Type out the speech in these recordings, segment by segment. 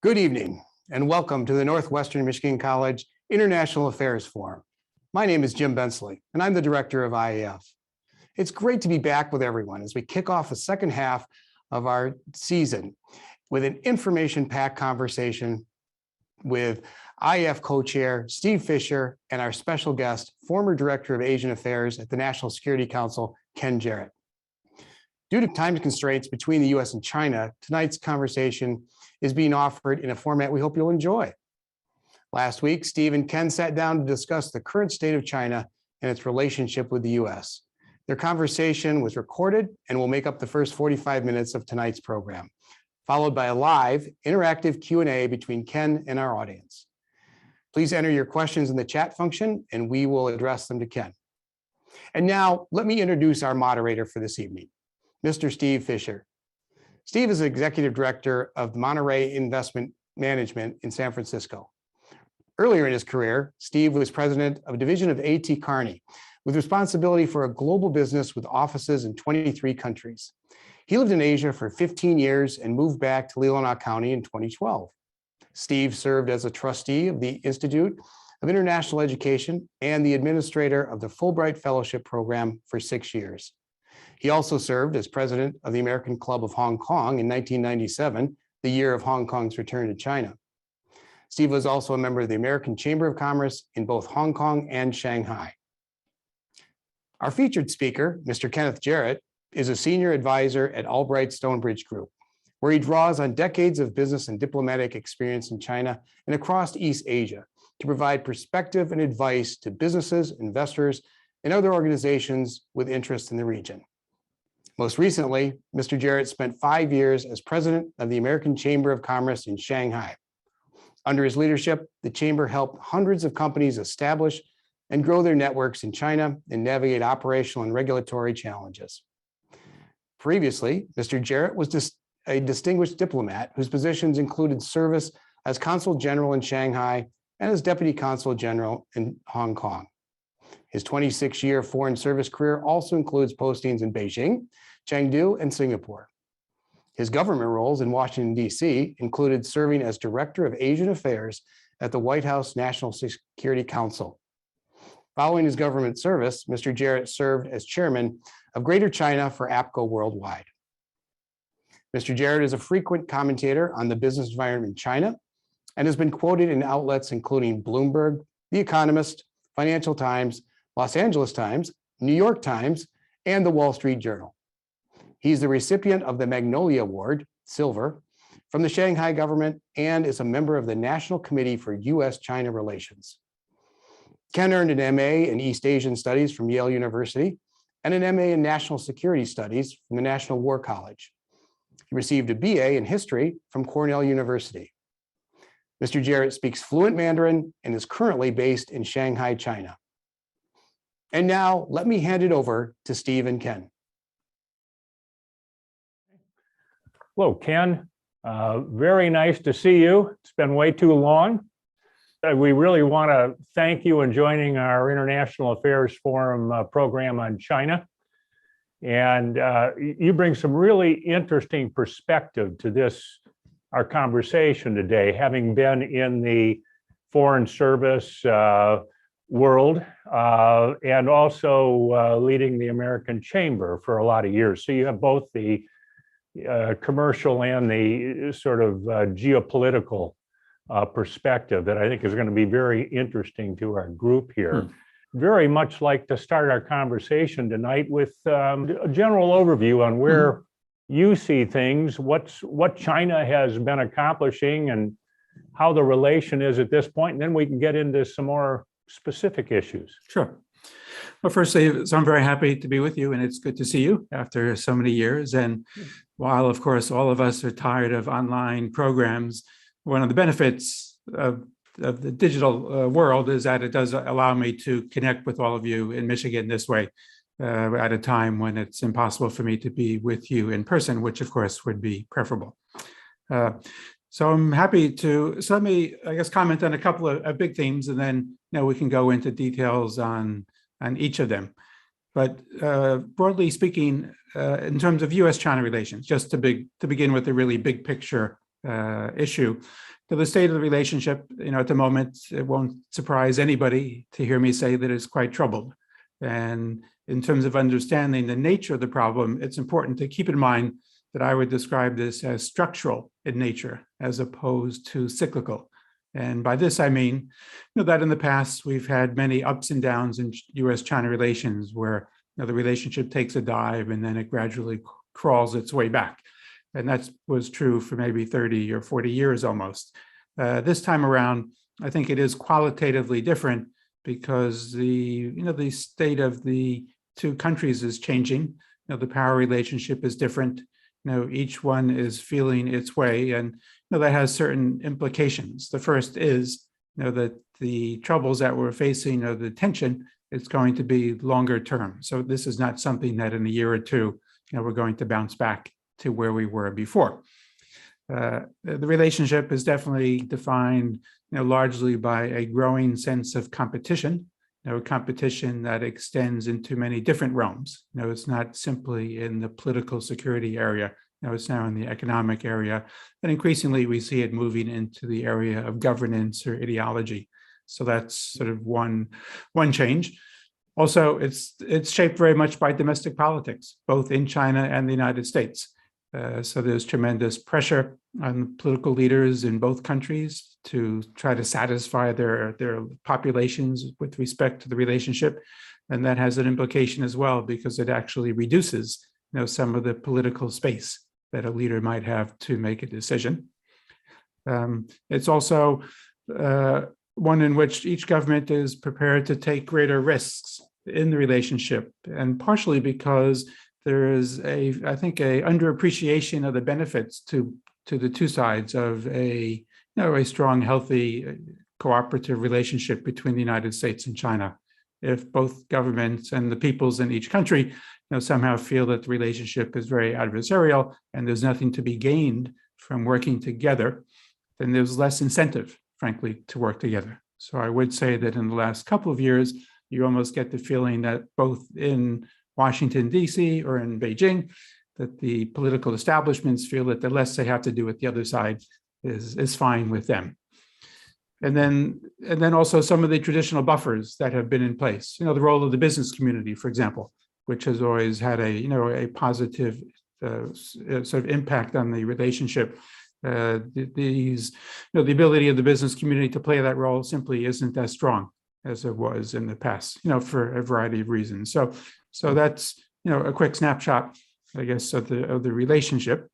Good evening and welcome to the Northwestern Michigan College International Affairs Forum. My name is Jim Bensley and I'm the director of IAF. It's great to be back with everyone as we kick off the second half of our season with an information-packed conversation with IAF co-chair Steve Fisher and our special guest, former director of Asian Affairs at the National Security Council, Ken Jarrett. Due to time constraints between the US and China, tonight's conversation is being offered in a format we hope you'll enjoy. Last week, Steve and Ken sat down to discuss the current state of China and its relationship with the US. Their conversation was recorded and will make up the first 45 minutes of tonight's program, followed by a live interactive Q&A between Ken and our audience. Please enter your questions in the chat function and we will address them to Ken. And now let me introduce our moderator for this evening, Mr. Steve Fisher. Steve is Executive Director of Monterey Investment Management in San Francisco. Earlier in his career, Steve was president of a division of A.T. Kearney with responsibility for a global business with offices in 23 countries. He lived in Asia for 15 years and moved back to Leelanau County in 2012. Steve served as a trustee of the Institute of International Education and the administrator of the Fulbright Fellowship Program for 6 years. He also served as president of the American Club of Hong Kong in 1997, the year of Hong Kong's return to China. Steve was also a member of the American Chamber of Commerce in both Hong Kong and Shanghai. Our featured speaker, Mr. Kenneth Jarrett, is a senior advisor at Albright Stonebridge Group, where he draws on decades of business and diplomatic experience in China and across East Asia to provide perspective and advice to businesses, investors, and other organizations with interest in the region. Most recently, Mr. Jarrett spent 5 years as president of the American Chamber of Commerce in Shanghai. Under his leadership, the chamber helped hundreds of companies establish and grow their networks in China and navigate operational and regulatory challenges. Previously, Mr. Jarrett was a distinguished diplomat whose positions included service as consul general in Shanghai and as deputy consul general in Hong Kong. His 26-year foreign service career also includes postings in Beijing, Chengdu, and Singapore. His government roles in Washington, D.C. included serving as Director of Asian Affairs at the White House National Security Council. Following his government service, Mr. Jarrett served as chairman of Greater China for APCO Worldwide. Mr. Jarrett is a frequent commentator on the business environment in China and has been quoted in outlets including Bloomberg, The Economist, Financial Times, Los Angeles Times, New York Times, and the Wall Street Journal. He's the recipient of the Magnolia Award, Silver, from the Shanghai government and is a member of the National Committee for U.S.-China Relations. Ken earned an MA in East Asian Studies from Yale University and an MA in National Security Studies from the National War College. He received a BA in History from Cornell University. Mr. Jarrett speaks fluent Mandarin and is currently based in Shanghai, China. And now let me hand it over to Steve and Ken. Hello, Ken. Very nice to see you. It's been way too long. We really want to thank you in joining our International Affairs Forum program on China. And you bring some really interesting perspective to this, our conversation today, having been in the foreign service world and also leading the American Chamber for a lot of years. So you have both the commercial and the sort of geopolitical perspective that I think is going to be very interesting to our group here. Very much like to start our conversation tonight with a general overview on where you see things, what China has been accomplishing and how the relation is at this point, and then we can get into some more specific issues. Sure. Well, firstly, so I'm very happy to be with you, and it's good to see you after so many years. And while, of course, all of us are tired of online programs, one of the benefits of the digital world is that it does allow me to connect with all of you in Michigan this way at a time when it's impossible for me to be with you in person, which, of course, would be preferable. So I'm happy to, so let me, I guess, comment on a couple of big themes, and then we can go into details on each of them. But broadly speaking, in terms of US-China relations, just to begin with a really big picture issue, to the state of the relationship, at the moment, it won't surprise anybody to hear me say that it's quite troubled. And in terms of understanding the nature of the problem, it's important to keep in mind that I would describe this as structural in nature as opposed to cyclical. And by this, I mean that in the past, we've had many ups and downs in US-China relations where the relationship takes a dive and then it gradually crawls its way back. And that was true for maybe 30 or 40 years almost. This time around, I think it is qualitatively different because the state of the two countries is changing. The power relationship is different. Each one is feeling its way, and that has certain implications. The first is that the troubles that we're facing, or the tension, is going to be longer term. So this is not something that in a year or two, we're going to bounce back to where we were before. The relationship is definitely defined, largely by a growing sense of competition. Competition that extends into many different realms. It's not simply in the political security area. It's now in the economic area, and increasingly we see it moving into the area of governance or ideology. So that's sort of one change. Also, it's shaped very much by domestic politics, both in China and the United States. So there's tremendous pressure on political leaders in both countries to try to satisfy their populations with respect to the relationship. And that has an implication as well, because it actually reduces some of the political space that a leader might have to make a decision. It's also one in which each government is prepared to take greater risks in the relationship, and partially because there is I think a underappreciation of the benefits to the two sides of a strong, healthy, cooperative relationship between the United States and China. If both governments and the peoples in each country somehow feel that the relationship is very adversarial and there's nothing to be gained from working together, then there's less incentive, frankly, to work together. So I would say that in the last couple of years, you almost get the feeling that both in Washington, D.C. or in Beijing, that the political establishments feel that the less they have to do with the other side is fine with them. And then also some of the traditional buffers that have been in place. The role of the business community, for example, which has always had a positive sort of impact on the relationship. The ability of the business community to play that role simply isn't as strong as it was in the past, for a variety of reasons. So that's a quick snapshot, I guess, of the relationship.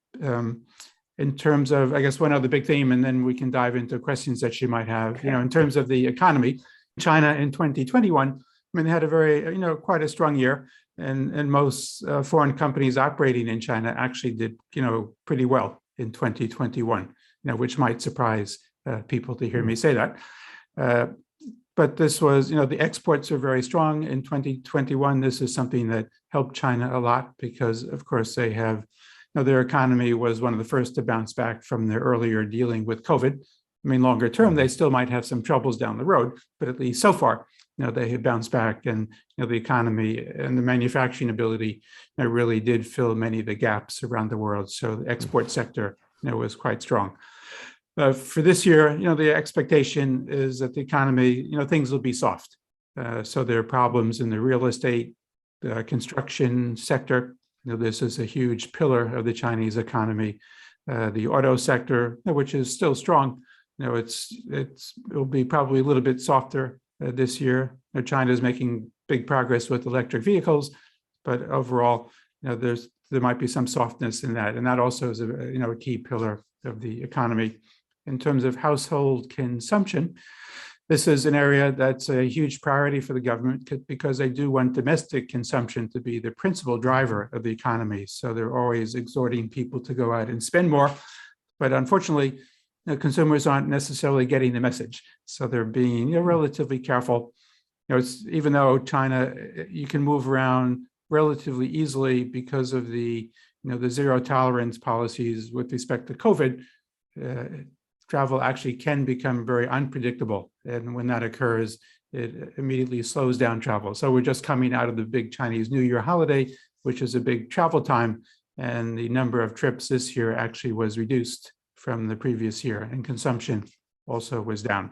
In terms of, I guess, one other big theme, and then we can dive into questions that you might have. In terms of the economy, China in 2021, they had a very, quite a strong year, and most foreign companies operating in China actually did, pretty well in 2021. Which might surprise people to hear me say that. But this was, the exports are very strong in 2021. This is something that helped China a lot because, of course, they have, their economy was one of the first to bounce back from their earlier dealing with COVID. Longer term, they still might have some troubles down the road, but at least so far, they had bounced back, and the economy and the manufacturing ability really did fill many of the gaps around the world. So the export sector was quite strong. For this year, the expectation is that the economy, things will be soft. So there are problems in the real estate, construction sector. This is a huge pillar of the Chinese economy. The auto sector, which is still strong, it'll be probably a little bit softer this year. China is making big progress with electric vehicles, but overall, there might be some softness in that, and that also is a key pillar of the economy. In terms of household consumption, this is an area that's a huge priority for the government because they do want domestic consumption to be the principal driver of the economy. So they're always exhorting people to go out and spend more. But unfortunately, consumers aren't necessarily getting the message. So they're being relatively careful. Even though China, you can move around relatively easily because of the zero tolerance policies with respect to COVID, travel actually can become very unpredictable. And when that occurs, it immediately slows down travel. So we're just coming out of the big Chinese New Year holiday, which is a big travel time. And the number of trips this year actually was reduced from the previous year, and consumption also was down.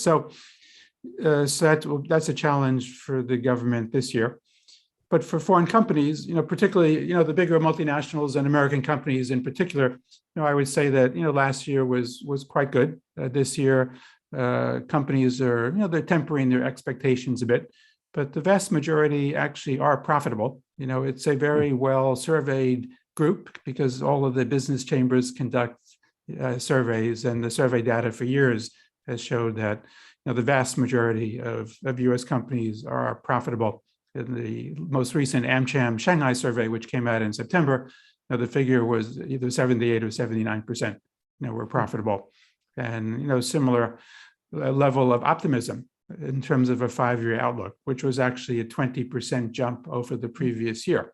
So that's a challenge for the government this year. But for foreign companies, particularly, the bigger multinationals and American companies in particular, I would say that, last year was quite good. This year, companies are, they're tempering their expectations a bit, but the vast majority actually are profitable. It's a very well surveyed group because all of the business chambers conduct surveys, and the survey data for years has showed that, the vast majority of US companies are profitable. In the most recent AmCham Shanghai survey, which came out in September, the figure was either 78 or 79%, were profitable. And, similar level of optimism in terms of a 5-year outlook, which was actually a 20% jump over the previous year.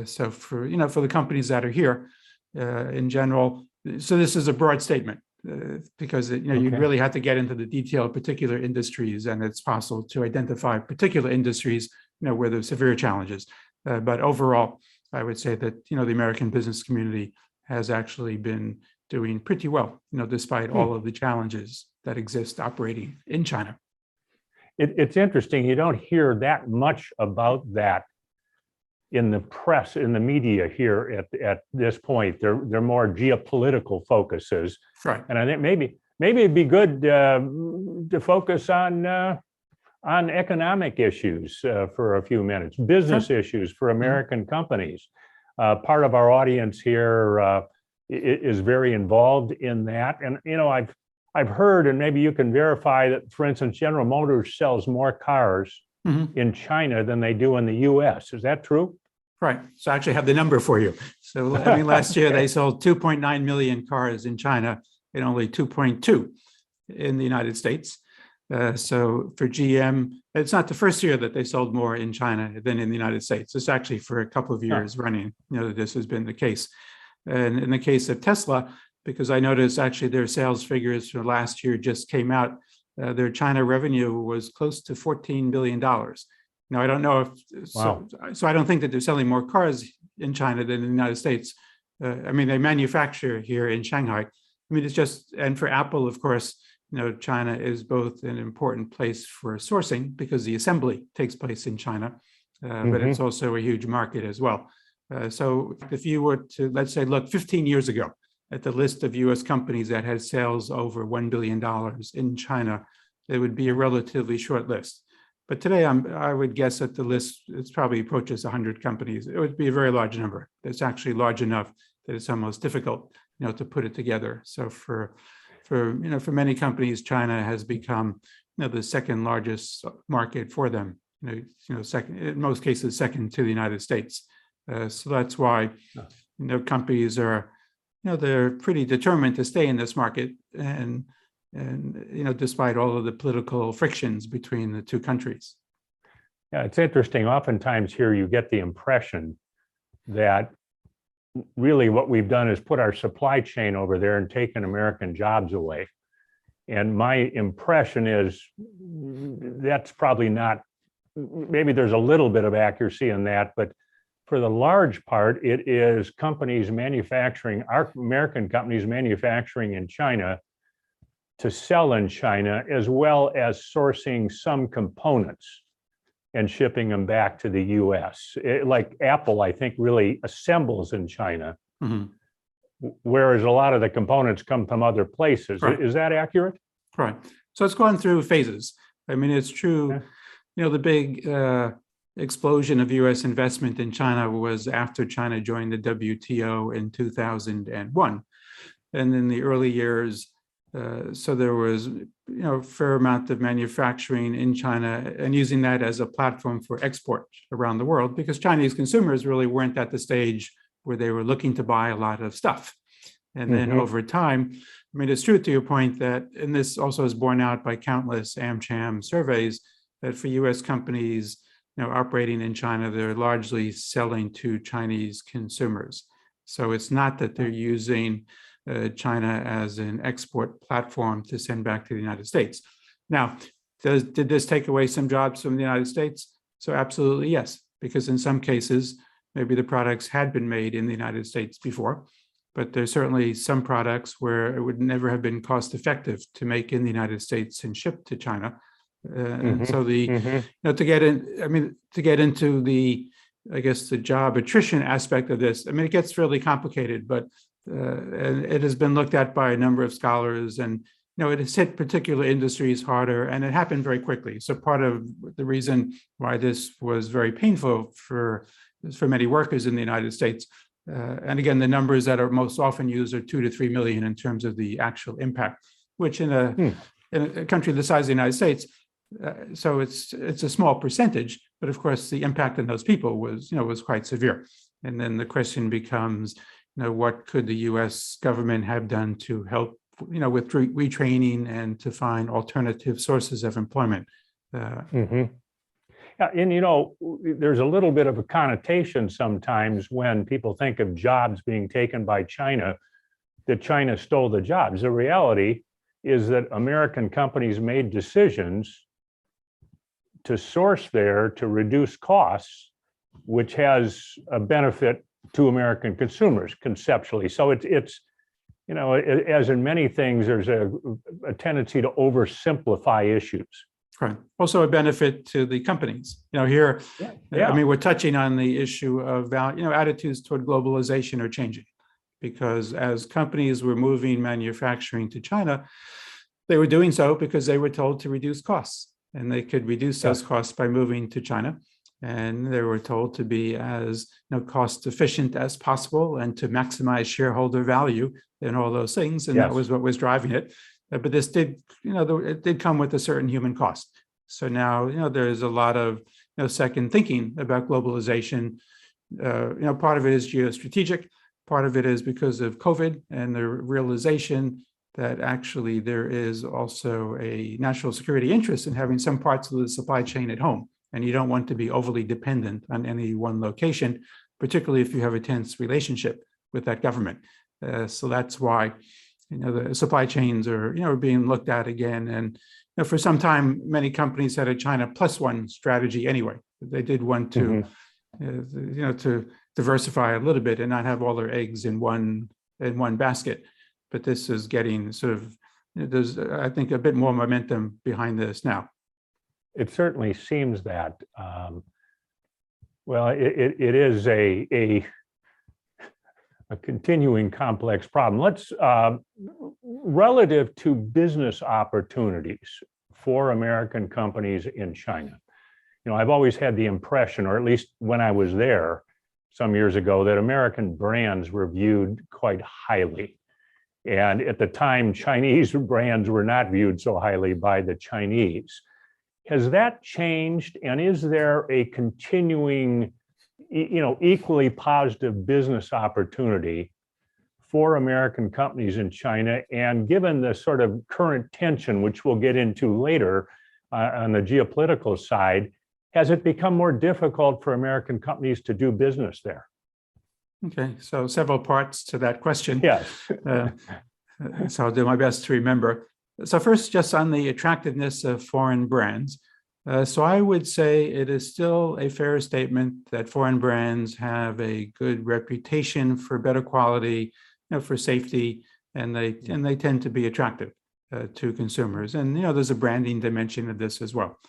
So for the companies that are here in general, so this is a broad statement because, you really have to get into the detail of particular industries, and it's possible to identify particular industries where there's severe challenges. But overall, I would say that, the American business community has actually been doing pretty well, despite all of the challenges that exist operating in China. It's interesting. You don't hear that much about that in the press, in the media here at this point. They're more geopolitical focuses. Right. And I think maybe it'd be good to focus on economic issues for a few minutes, business issues for American companies. Part of our audience here is very involved in that. And, I've heard, and maybe you can verify that, for instance, General Motors sells more cars in China than they do in the US. Is that true? Right. So I actually have the number for you. So last year they sold 2.9 million cars in China and only 2.2 in the United States. So for GM, it's not the first year that they sold more in China than in the United States. It's actually for a couple of years running, this has been the case. And in the case of Tesla, because I noticed actually their sales figures for last year just came out, their China revenue was close to $14 billion. Now, I don't know if, so I don't think that they're selling more cars in China than in the United States. They manufacture here in Shanghai. It's just, and for Apple, of course, China is both an important place for sourcing because the assembly takes place in China, but it's also a huge market as well. So if you were to, let's say, look 15 years ago at the list of US companies that had sales over $1 billion in China, it would be a relatively short list. But today, I would guess that the list, it's probably approaches 100 companies. It would be a very large number. It's actually large enough that it's almost difficult, to put it together. So for many companies, China has become, the second largest market for them. Second, in most cases, second to the United States. So that's why, companies are, they're pretty determined to stay in this market, and despite all of the political frictions between the two countries. Yeah, it's interesting. Oftentimes here you get the impression that really what we've done is put our supply chain over there and taken American jobs away. And my impression is that's probably not, maybe there's a little bit of accuracy in that, but for the large part, it is companies manufacturing, our American companies manufacturing in China to sell in China, as well as sourcing some components and shipping them back to the US. Like Apple, I think, really assembles in China, whereas a lot of the components come from other places. Right. Is that accurate? Right. So it's gone through phases. It's true, the big explosion of US investment in China was after China joined the WTO in 2001. And in the early years, so there was, a fair amount of manufacturing in China and using that as a platform for export around the world, because Chinese consumers really weren't at the stage where they were looking to buy a lot of stuff. And then over time, it's true to your point that, and this also is borne out by countless AmCham surveys, that for US companies, operating in China, they're largely selling to Chinese consumers. So it's not that they're using China as an export platform to send back to the United States. Now, did this take away some jobs from the United States? So absolutely yes, because in some cases, maybe the products had been made in the United States before, but there's certainly some products where it would never have been cost effective to make in the United States and ship to China. And so to get into the, I guess, the job attrition aspect of this, it gets really complicated, but and it has been looked at by a number of scholars, and it has hit particular industries harder, and it happened very quickly. So part of the reason why this was very painful for many workers in the United States, and again, the numbers that are most often used are 2 to 3 million in terms of the actual impact, which in a country the size of the United States, so it's a small percentage, but of course the impact on those people was quite severe. And then the question becomes, what could the U.S. government have done to help, with retraining and to find alternative sources of employment? Yeah, and there's a little bit of a connotation sometimes when people think of jobs being taken by China, that China stole the jobs. The reality is that American companies made decisions to source there to reduce costs, which has a benefit to American consumers conceptually. So it's as in many things, there's a tendency to oversimplify issues. Right. Also a benefit to the companies. Here, we're touching on the issue of attitudes toward globalization are changing, because as companies were moving manufacturing to China, they were doing so because they were told to reduce costs, and they could reduce those costs by moving to China. And they were told to be as cost efficient as possible and to maximize shareholder value and all those things. And that was what was driving it. But this did, it did come with a certain human cost. So now, there's a lot of second thinking about globalization. Part of it is geostrategic. Part of it is because of COVID and the realization that actually there is also a national security interest in having some parts of the supply chain at home. And you don't want to be overly dependent on any one location, particularly if you have a tense relationship with that government. So that's why, the supply chains are being looked at again. And for some time, many companies had a China plus one strategy anyway. They did want to, to diversify a little bit and not have all their eggs in one basket. But this is getting sort of, there's, I think, a bit more momentum behind this now. It certainly seems that. Well, it is a continuing complex problem. Let's relative to business opportunities for American companies in China. I've always had the impression, or at least when I was there some years ago, that American brands were viewed quite highly. And at the time, Chinese brands were not viewed so highly by the Chinese. Has that changed? And is there a continuing, equally positive business opportunity for American companies in China? And given the sort of current tension, which we'll get into later on the geopolitical side, has it become more difficult for American companies to do business there? Okay, so several parts to that question. Yes. So I'll do my best to remember. So first, just on the attractiveness of foreign brands. So I would say it is still a fair statement that foreign brands have a good reputation for better quality, for safety, and they tend to be attractive to consumers. And there's a branding dimension of this as well.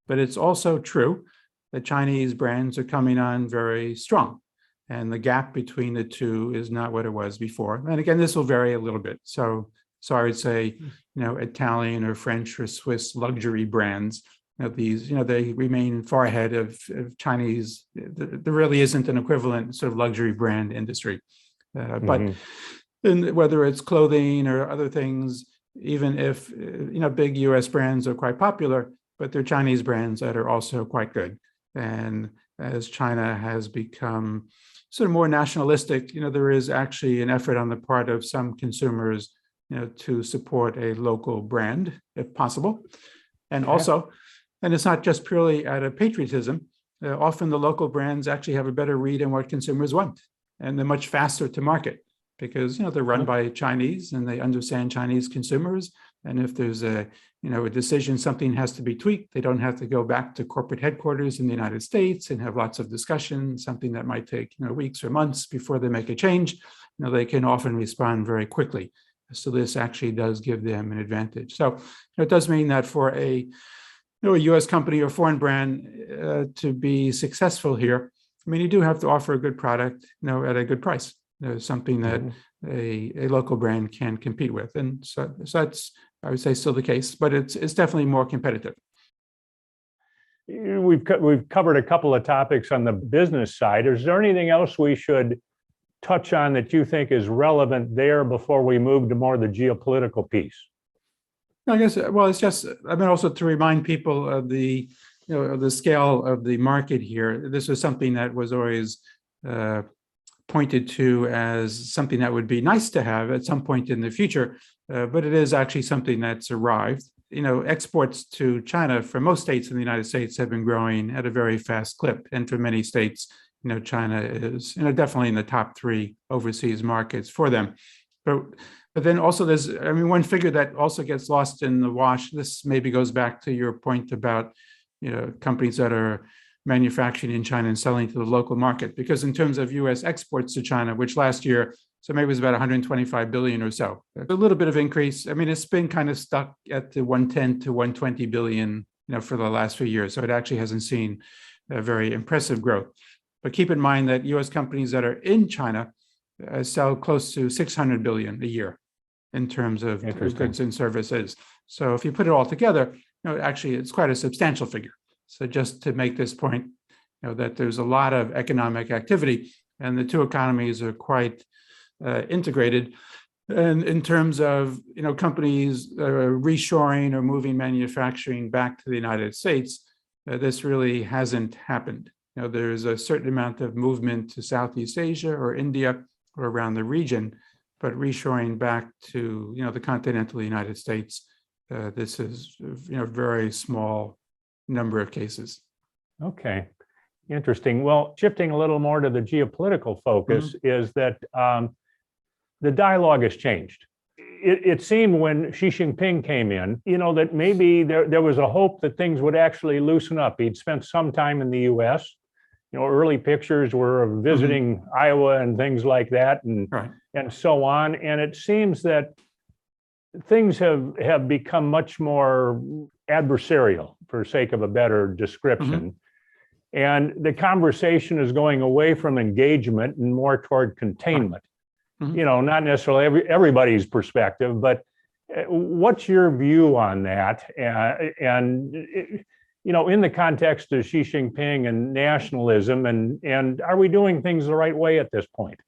But it's also true that Chinese brands are coming on very strong, and the gap between the two is not what it was before. And again, this will vary a little bit. So I would say, Italian or French or Swiss luxury brands, these, they remain far ahead of Chinese. There really isn't an equivalent sort of luxury brand industry. But whether it's clothing or other things, even if, big US brands are quite popular, but they're Chinese brands that are also quite good. And as China has become sort of more nationalistic, there is actually an effort on the part of some consumers to support a local brand, if possible. And also, and it's not just purely out of patriotism, often the local brands actually have a better read on what consumers want, and they're much faster to market because, they're run by Chinese and they understand Chinese consumers, And if there's a decision, something has to be tweaked, they don't have to go back to corporate headquarters in the United States and have lots of discussion, something that might take weeks or months before they make a change. They can often respond very quickly. So this actually does give them an advantage. So it does mean that for a U.S. company or foreign brand to be successful here, I mean, you do have to offer a good product, at a good price. Something that a local brand can compete with, and so that's, I would say, still the case, but it's definitely more competitive. We've covered a couple of topics on the business side. Is there anything else we should touch on that you think is relevant there before we move to more the geopolitical piece? I guess, well, it's just, I mean, also to remind people of the, the scale of the market here. This was something that was always pointed to as something that would be nice to have at some point in the future, but it is actually something that's arrived. Exports to China for most states in the United States have been growing at a very fast clip, and for many states, China is, definitely in the top 3 overseas markets for them. But then also there's, I mean, one figure that also gets lost in the wash. This maybe goes back to your point about, companies that are manufacturing in China and selling to the local market. Because in terms of U.S. exports to China, which last year, so maybe it was about 125 billion or so, a little bit of increase. I mean, it's been kind of stuck at the 110 to 120 billion, for the last few years. So it actually hasn't seen a very impressive growth. But keep in mind that U.S. companies that are in China sell close to 600 billion a year in terms of goods and services. So if you put it all together, actually it's quite a substantial figure. So just to make this point, that there's a lot of economic activity, and the two economies are quite integrated. And in terms of companies reshoring or moving manufacturing back to the United States, this really hasn't happened. There's a certain amount of movement to Southeast Asia or India or around the region, but reshoring back to the continental United States, this is very small number of cases. Okay, interesting. Well, shifting a little more to the geopolitical focus is that the dialogue has changed. It seemed when Xi Jinping came in, that maybe there was a hope that things would actually loosen up. He'd spent some time in the U.S. Early pictures were of visiting Iowa and things like that, and so on. And it seems that things have become much more adversarial, for sake of a better description. And the conversation is going away from engagement and more toward containment. Not necessarily everybody's perspective, but what's your view on that? And in the context of Xi Jinping and nationalism, and are we doing things the right way at this point?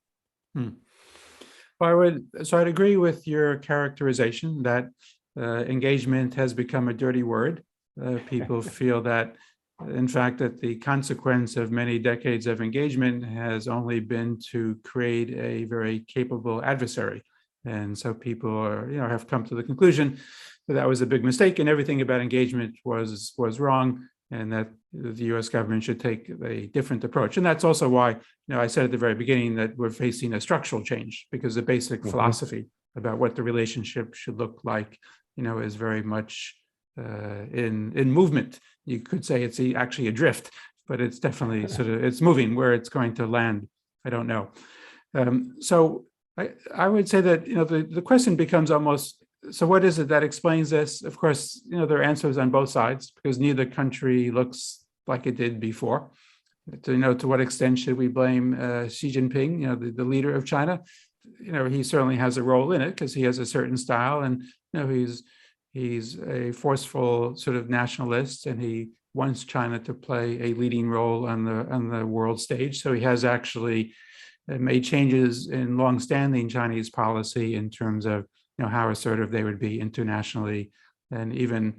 Well, I'd agree with your characterization that engagement has become a dirty word. People feel that, in fact, that the consequence of many decades of engagement has only been to create a very capable adversary. And so people have come to the conclusion that that was a big mistake and everything about engagement was wrong, and that the U.S. government should take a different approach. And that's also why I said at the very beginning that we're facing a structural change, because the basic philosophy about what the relationship should look like, is very much in movement. You could say it's actually adrift, but it's definitely it's moving. Where it's going to land, I don't know. So I would say that the question becomes almost, so what is it that explains this? Of course, there are answers on both sides, because neither country looks like it did before. To what extent should we blame Xi Jinping, the leader of China? He certainly has a role in it, because he has a certain style, and he's a forceful sort of nationalist, and he wants China to play a leading role on the world stage. So he has actually made changes in longstanding Chinese policy in terms of how assertive they would be internationally, and even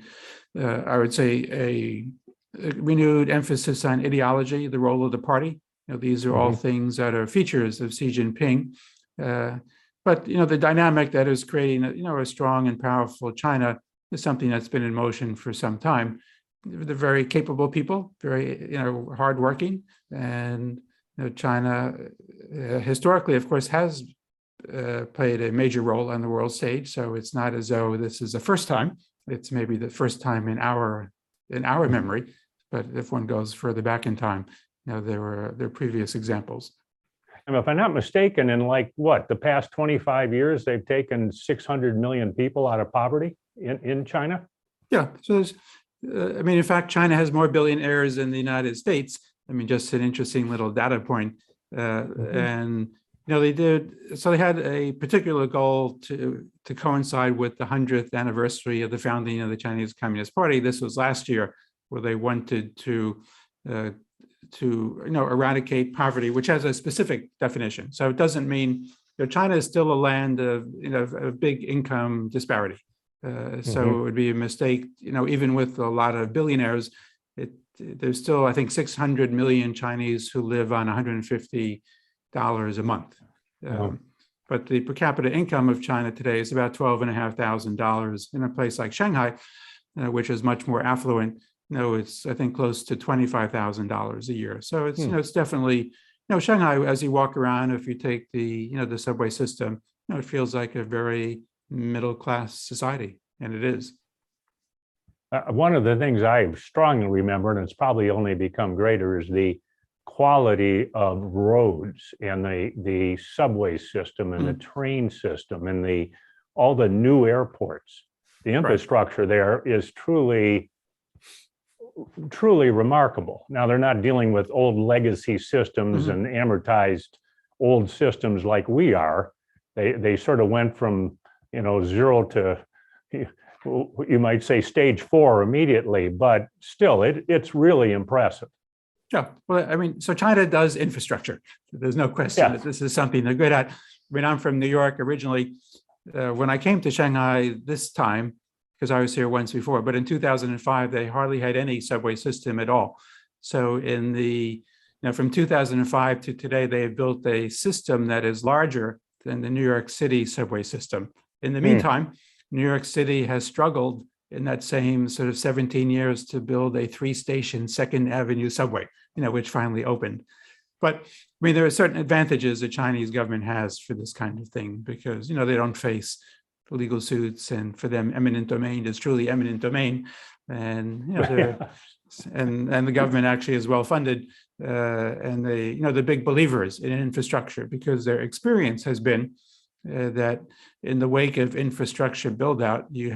I would say a renewed emphasis on ideology, the role of the party. These are all things that are features of Xi Jinping. But the dynamic that is creating a strong and powerful China is something that's been in motion for some time. They're very capable people, very hardworking, and China historically, of course, has played a major role on the world stage. So it's not as though this is the first time. It's maybe the first time in our memory. But if one goes further back in time, there were previous examples. And if I'm not mistaken, in the past 25 years, they've taken 600 million people out of poverty in China? Yeah. So in fact, China has more billionaires than the United States. Just an interesting little data point. And they did. So they had a particular goal to coincide with the 100th anniversary of the founding of the Chinese Communist Party. This was last year, where they wanted to eradicate poverty, which has a specific definition. So it doesn't mean China is still a land of big income disparity. So it would be a mistake, even with a lot of billionaires, there's still, I think, 600 million Chinese who live on $150 a month. But the per capita income of China today is about $12,500 in a place like Shanghai, which is much more affluent. It's, I think, close to $25,000 a year. So it's, it's definitely, Shanghai, as you walk around, if you take the subway system, it feels like a very middle-class society, and it is. One of the things I strongly remember, and it's probably only become greater, is the quality of roads and the subway system and the train system and all the new airports. The infrastructure there is truly remarkable. Now, they're not dealing with old legacy systems and amortized old systems like we are. They sort of went from zero to, you might say, stage 4 immediately, but still, it's really impressive. Yeah, well, so China does infrastructure. There's no question that this is something they're good at. I'm from New York originally. When I came to Shanghai this time, because I was here once before, but in 2005, they hardly had any subway system at all. So from 2005 to today, they have built a system that is larger than the New York City subway system. In the meantime, New York City has struggled in that same sort of 17 years to build a 3-station Second Avenue subway, which finally opened. But there are certain advantages the Chinese government has for this kind of thing, because they don't face legal suits, and for them, eminent domain is truly eminent domain, and and the government actually is well funded, and they're big believers in infrastructure, because their experience has been that in the wake of infrastructure build out, you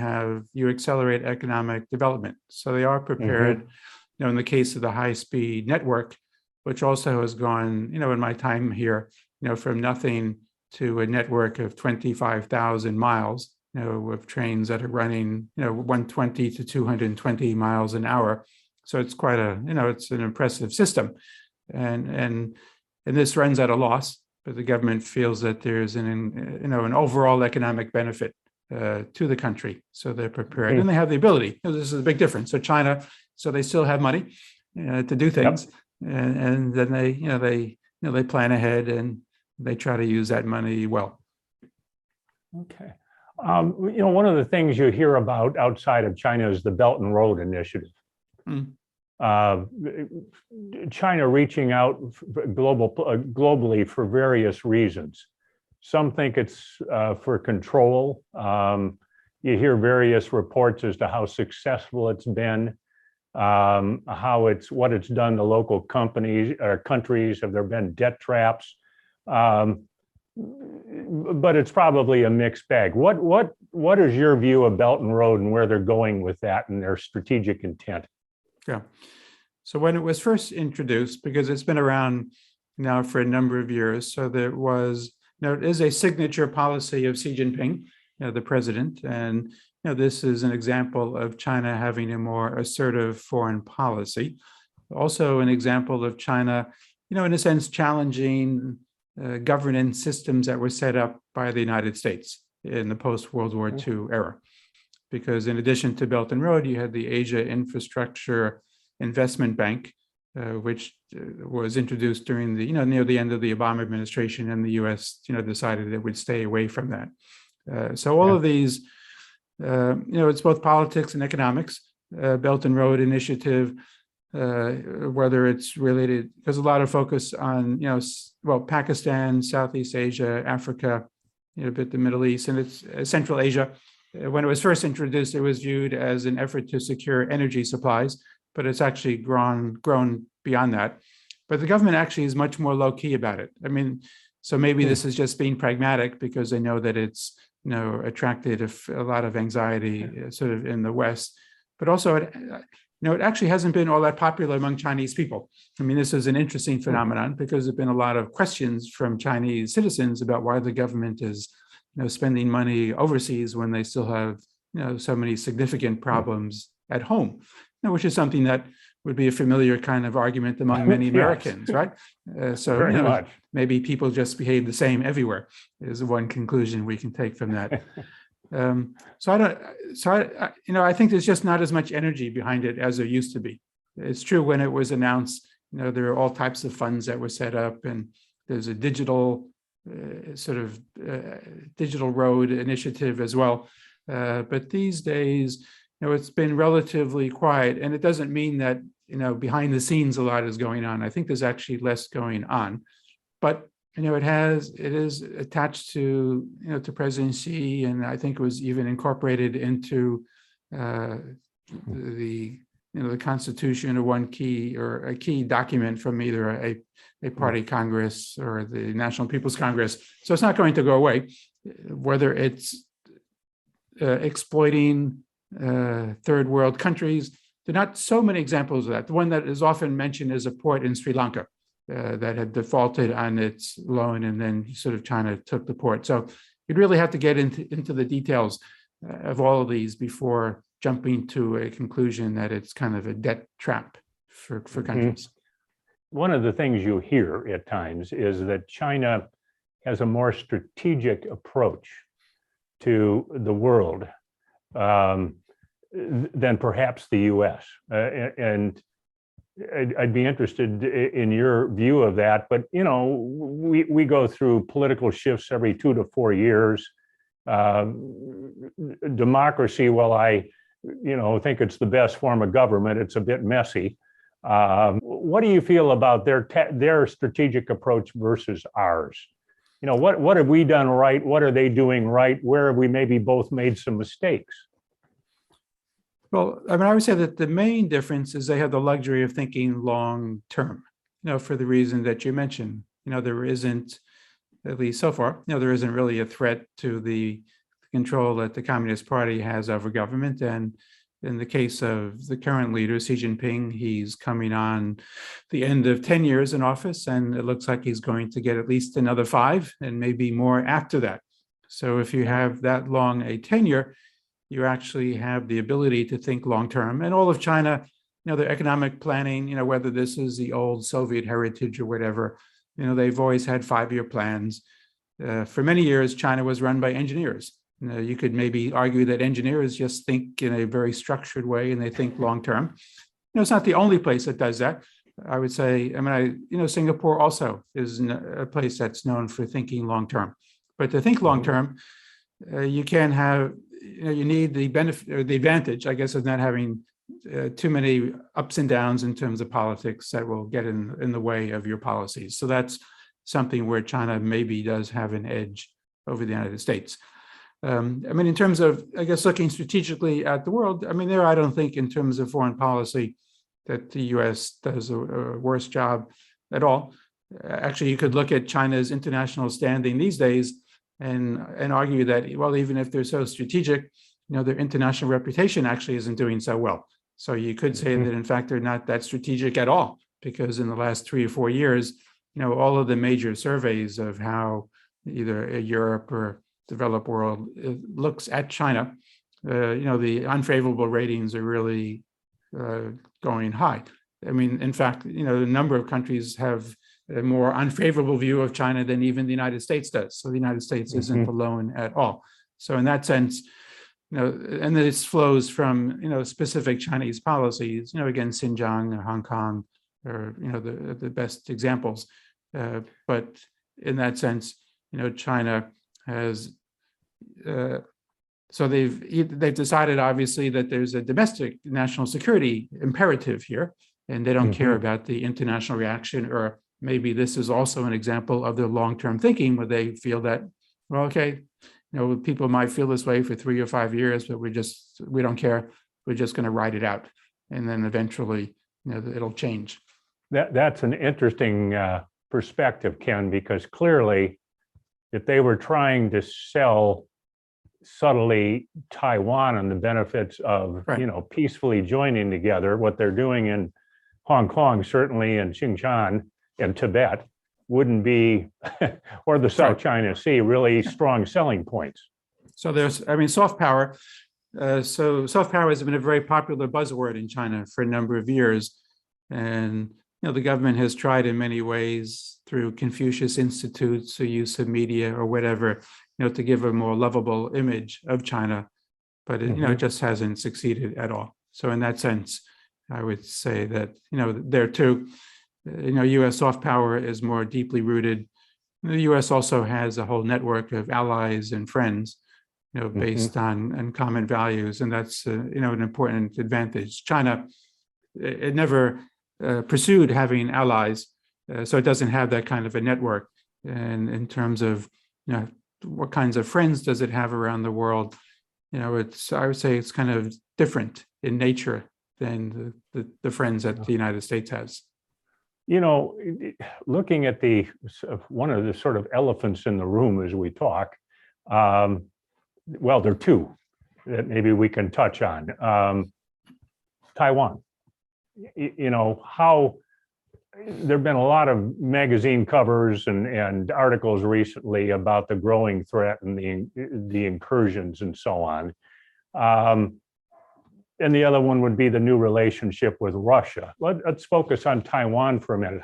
accelerate economic development. So they are prepared. In the case of the high-speed network, which also has gone, in my time here, from nothing to a network of 25,000 miles, with trains that are running, 120 to 220 miles an hour. So it's quite it's an impressive system, and this runs at a loss. But the government feels that there's an overall economic benefit to the country, so they're prepared and they have the ability. This is a big difference. So China, so they still have money to do things, and then they plan ahead and they try to use that money well. Okay, one of the things you hear about outside of China is the Belt and Road Initiative. China reaching out globally for various reasons. Some think it's for control. You hear various reports as to how successful it's been, what it's done to local companies or countries. Have there been debt traps? But it's probably a mixed bag. What is your view of Belt and Road and where they're going with that and their strategic intent? Yeah. So when it was first introduced, because it's been around now for a number of years, so there was, it is a signature policy of Xi Jinping, the president, and this is an example of China having a more assertive foreign policy. Also an example of China, in a sense, challenging governance systems that were set up by the United States in the post-World War II era. Because in addition to Belt and Road, you had the Asia Infrastructure Investment Bank, which was introduced during the, near the end of the Obama administration, and the U.S., decided it would stay away from that. So all of these, it's both politics and economics. Belt and Road Initiative, whether it's related, there's a lot of focus on, Pakistan, Southeast Asia, Africa, a bit the Middle East, and it's Central Asia. When it was first introduced, it was viewed as an effort to secure energy supplies, but it's actually grown beyond that. But the government actually is much more low-key about it. I mean, so maybe this is just being pragmatic because they know that it's attracted a lot of anxiety sort of in the West, but also it actually hasn't been all that popular among Chinese people. I mean, this is an interesting phenomenon because there've been a lot of questions from Chinese citizens about why the government is spending money overseas when they still have so many significant problems at home, which is something that would be a familiar kind of argument among many Americans, right? So maybe people just behave the same everywhere is one conclusion we can take from that. I think there's just not as much energy behind it as there used to be. It's true when it was announced, there are all types of funds that were set up, and there's a digital digital road initiative as well. But these days, it's been relatively quiet, and it doesn't mean that behind the scenes a lot is going on. I think there's actually less going on, but it is attached to to President Xi, and I think it was even incorporated into the Constitution, or a key document from either a party Congress or the National People's Congress. So it's not going to go away. Whether it's exploiting third world countries, there are not so many examples of that. The one that is often mentioned is a port in Sri Lanka that had defaulted on its loan, and then sort of China took the port. So you'd really have to get into the details of all of these before jumping to a conclusion that it's kind of a debt trap for countries. One of the things you hear at times is that China has a more strategic approach to the world than perhaps the US. And I'd be interested in your view of that. But, we go through political shifts every 2 to 4 years. Democracy, well, I think it's the best form of government. It's a bit messy. What do you feel about their strategic approach versus ours? What have we done right? What are they doing right? Where have we maybe both made some mistakes? Well, I mean, I would say that the main difference is they have the luxury of thinking long term, for the reason that you mentioned. There isn't, at least so far, there isn't really a threat to the control that the Communist Party has over government. And in the case of the current leader, Xi Jinping, he's coming on the end of 10 years in office, and it looks like he's going to get at least another 5 and maybe more after that. So if you have that long a tenure, you actually have the ability to think long term. And all of China, their economic planning, whether this is the old Soviet heritage or whatever, they've always had 5-year plans. For many years, China was run by engineers. You could maybe argue that engineers just think in a very structured way and they think long term. It's not the only place that does that. I would say, Singapore also is a place that's known for thinking long term. But to think long term, you can have, you need the benefit or the advantage, I guess, of not having too many ups and downs in terms of politics that will get in the way of your policies. So that's something where China maybe does have an edge over the United States. In terms of, I guess, looking strategically at the world, I don't think in terms of foreign policy that the US does a worse job at all. Actually, you could look at China's international standing these days and argue that, well, even if they're so strategic, their international reputation actually isn't doing so well. So you could say that, in fact, they're not that strategic at all, because in the last 3 or 4 years, all of the major surveys of how either Europe or developed world looks at China, the unfavorable ratings are really going high. In fact, a number of countries have a more unfavorable view of China than even the United States does. So the United States isn't alone at all. So in that sense, and this flows from, specific Chinese policies, again, Xinjiang or Hong Kong are, the best examples. But in that sense, China has, so they've decided, obviously, that there's a domestic national security imperative here, and they don't care about the international reaction. Or maybe this is also an example of their long-term thinking, where they feel that well, okay, people might feel this way for 3 or 5 years, but we don't care. We're just going to ride it out. And then eventually, it'll change. That's an interesting perspective, Ken, because clearly, if they were trying to sell subtly Taiwan and the benefits of, Right. Peacefully joining together, what they're doing in Hong Kong, certainly in Xinjiang and Tibet, wouldn't be, or the South China Sea, really strong selling points. So soft power. So soft power has been a very popular buzzword in China for a number of years. And, the government has tried in many ways through Confucius Institutes or use of media or whatever, to give a more lovable image of China, but it just hasn't succeeded at all. So in that sense, I would say that, there too, U.S. soft power is more deeply rooted. The U.S. also has a whole network of allies and friends, based on common values, and that's an important advantage. China, it never pursued having allies, so it doesn't have that kind of a network. And in terms of what kinds of friends does it have around the world, I would say it's kind of different in nature than the friends that the United States has. Looking at one of the sort of elephants in the room as we talk, well, there are two that maybe we can touch on. Taiwan. How there have been a lot of magazine covers and articles recently about the growing threat and the incursions and so on. And the other one would be the new relationship with Russia. Let's focus on Taiwan for a minute.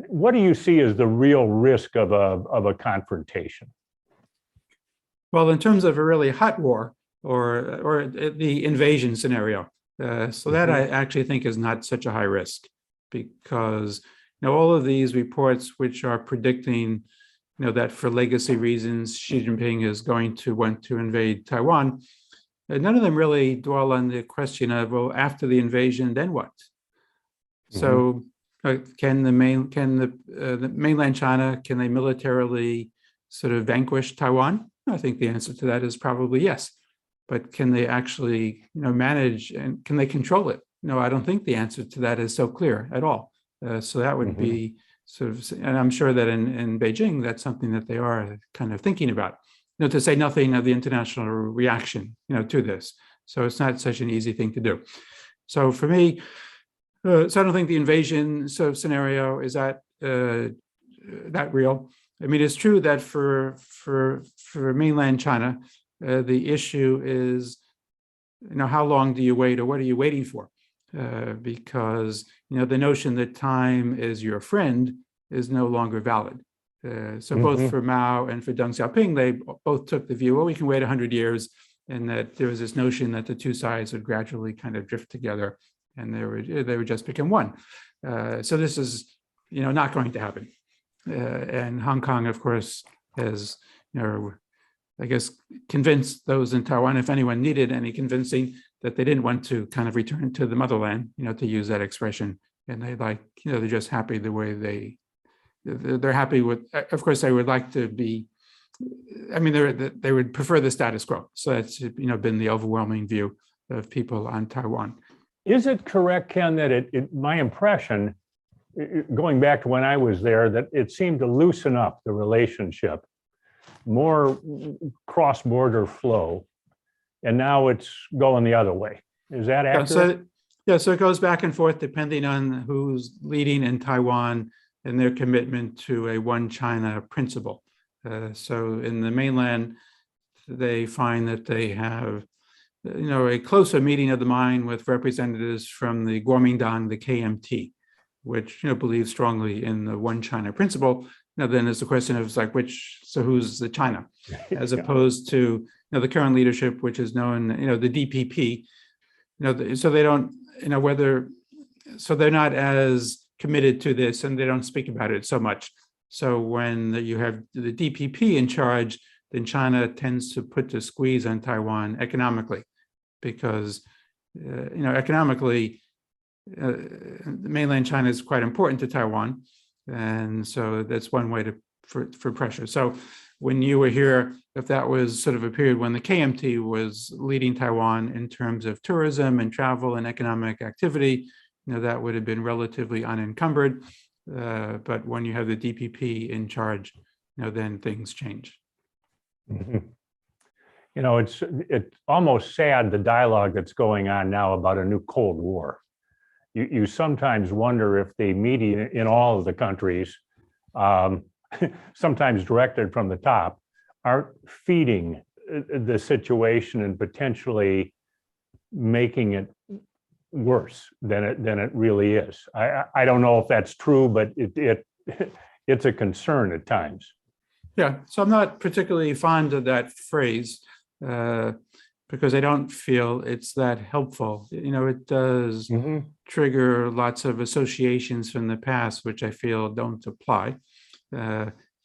What do you see as the real risk of a confrontation? Well, in terms of a really hot war or the invasion scenario, that I actually think is not such a high risk, because all of these reports which are predicting that for legacy reasons Xi Jinping is going to want to invade Taiwan, none of them really dwell on the question of, well, after the invasion, then what? So can the mainland China, can they militarily sort of vanquish Taiwan? I think the answer to that is probably yes. But can they actually, manage, and can they control it? No, I don't think the answer to that is so clear at all. So that would be sort of, and I'm sure that in Beijing, that's something that they are kind of thinking about, to say nothing of the international reaction, to this. So it's not such an easy thing to do. So for me, so I don't think the invasion scenario is that real. I mean, it's true that for mainland China, the issue is, how long do you wait, or what are you waiting for? Because, the notion that time is your friend is no longer valid. So both for Mao and for Deng Xiaoping, they both took the view, well, we can wait 100 years, and that there was this notion that the two sides would gradually kind of drift together, and they would just become one. So this is, not going to happen. And Hong Kong, of course, has, I guess, convinced those in Taiwan, if anyone needed any convincing, that they didn't want to kind of return to the motherland, to use that expression. And they they're just happy the way they're happy with, of course, they would like to be, I mean, they would prefer the status quo. So that's, been the overwhelming view of people on Taiwan. Is it correct, Ken, that my impression, going back to when I was there, that it seemed to loosen up the relationship, more cross-border flow, and now it's going the other way? Is that accurate? So it goes back and forth depending on who's leading in Taiwan and their commitment to a one China principle. So in the mainland, they find that they have, a closer meeting of the mind with representatives from the Kuomintang, the KMT, which believes strongly in the one China principle. Now then there's the question of so who's the China, as opposed to the current leadership, which is known, the DPP. So they don't, so they're not as committed to this, and they don't speak about it so much. So when you have the DPP in charge, then China tends to put the squeeze on Taiwan economically, because economically, mainland China is quite important to Taiwan, and so that's one way for pressure. So when you were here, if that was sort of a period when the KMT was leading Taiwan in terms of tourism and travel and economic activity, that would have been relatively unencumbered. But when you have the DPP in charge, then things change. Mhm. It's almost sad, the dialogue that's going on now about a new Cold War. You sometimes wonder if the media in all of the countries, sometimes directed from the top, aren't feeding the situation and potentially making it worse than it really is. I don't know if that's true, but it's a concern at times. Yeah, so I'm not particularly fond of that phrase because I don't feel it's that helpful. It does trigger lots of associations from the past, which I feel don't apply.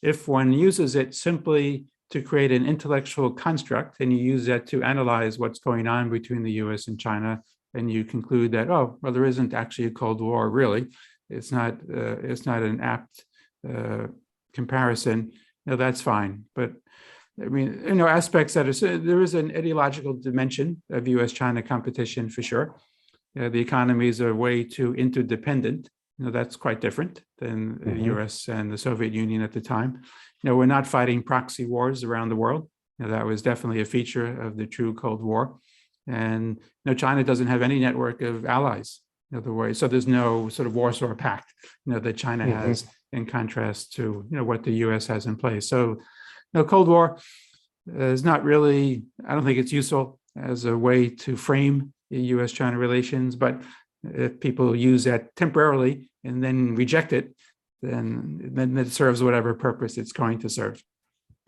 If one uses it simply to create an intellectual construct and you use that to analyze what's going on between the US and China, and you conclude that, oh, well, there isn't actually a Cold War, really. It's not an apt comparison. That's fine. But I mean, aspects that there is an ideological dimension of US-China competition for sure. The economies are way too interdependent. That's quite different than the US and the Soviet Union at the time. We're not fighting proxy wars around the world. That was definitely a feature of the true Cold War. And China doesn't have any network of allies, in other words. So there's no sort of Warsaw Pact, that China has, in contrast to what the U.S. has in place. So, Cold War is not really. I don't think it's useful as a way to frame U.S.-China relations. But if people use that temporarily and then reject it, then it serves whatever purpose it's going to serve.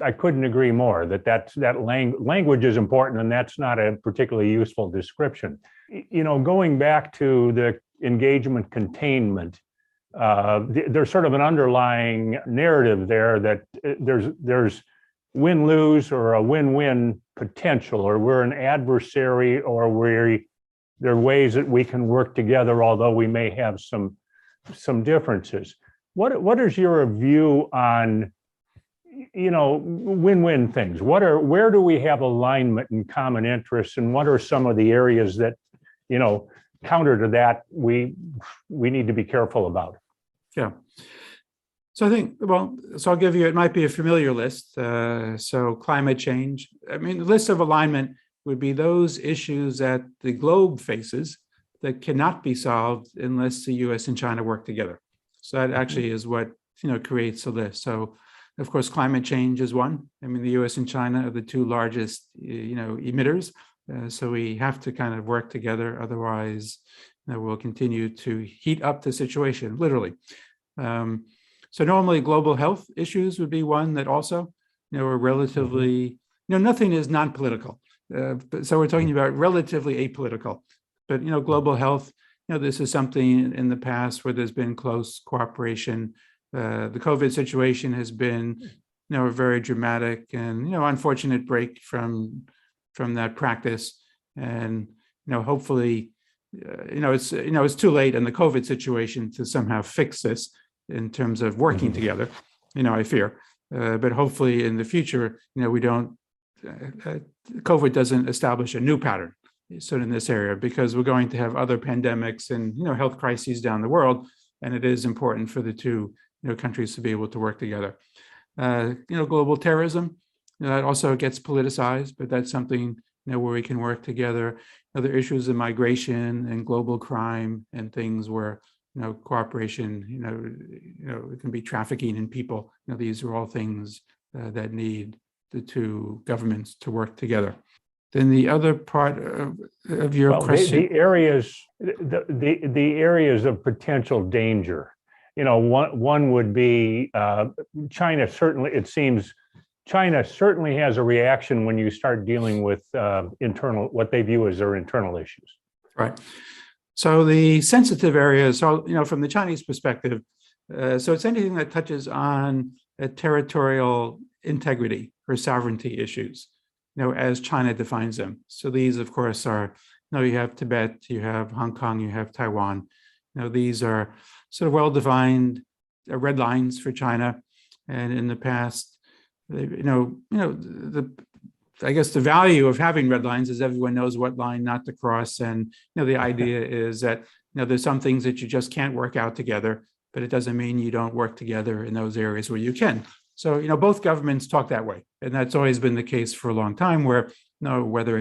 I couldn't agree more that language is important, and that's not a particularly useful description. Going back to the engagement containment, there's sort of an underlying narrative there that there's win-lose or a win-win potential, or we're an adversary, or there are ways that we can work together, although we may have some differences. What is your view on win-win things? Where do we have alignment and common interests, and what are some of the areas that, counter to that, we need to be careful about? Yeah. So I think, so I'll give you, it might be a familiar list. So climate change. I mean, the list of alignment would be those issues that the globe faces that cannot be solved unless the US and China work together. So that actually is what, creates a list. So of course, climate change is one. I mean, the US and China are the two largest, emitters. So we have to kind of work together. Otherwise, we'll continue to heat up the situation, literally. So normally global health issues would be one that also, are relatively, nothing is non-political. So we're talking about relatively apolitical. But, global health, this is something in the past where there's been close cooperation. The COVID situation has been, a very dramatic and, unfortunate break from that practice. And, hopefully, it's too late in the COVID situation to somehow fix this in terms of working together, I fear. But hopefully in the future, we don't, COVID doesn't establish a new pattern in this area, because we're going to have other pandemics and, health crises down the world. And it is important for the two countries to be able to work together. Global terrorism, that also gets politicized, but that's something where we can work together. Other issues of migration and global crime and things where cooperation, it can be trafficking in people. These are all things that need the two governments to work together. Then the other part of your question, the areas of potential danger. One would be China. Certainly, it seems China certainly has a reaction when you start dealing with what they view as their internal issues. Right. So the sensitive areas, from the Chinese perspective, so it's anything that touches on territorial integrity or sovereignty issues, as China defines them. So these, of course, are, you have Tibet, you have Hong Kong, you have Taiwan. These are sort of well-defined red lines for China. And in the past, I guess the value of having red lines is everyone knows what line not to cross. And, the idea is that, there's some things that you just can't work out together, but it doesn't mean you don't work together in those areas where you can. So, both governments talk that way. And that's always been the case for a long time where, whether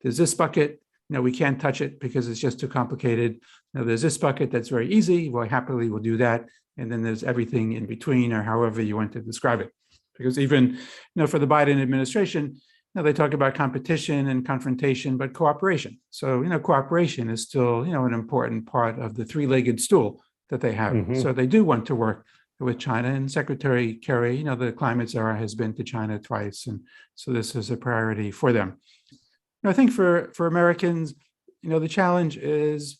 there's this bucket, we can't touch it because it's just too complicated. There's this bucket that's very easy. Well, happily we'll do that. And then there's everything in between, or however you want to describe it. Because even, for the Biden administration, they talk about competition and confrontation, but cooperation. So, cooperation is still, an important part of the three-legged stool that they have. Mhm. So they do want to work with China. And Secretary Kerry, the climate czar, has been to China twice. And so this is a priority for them. I think for Americans, the challenge is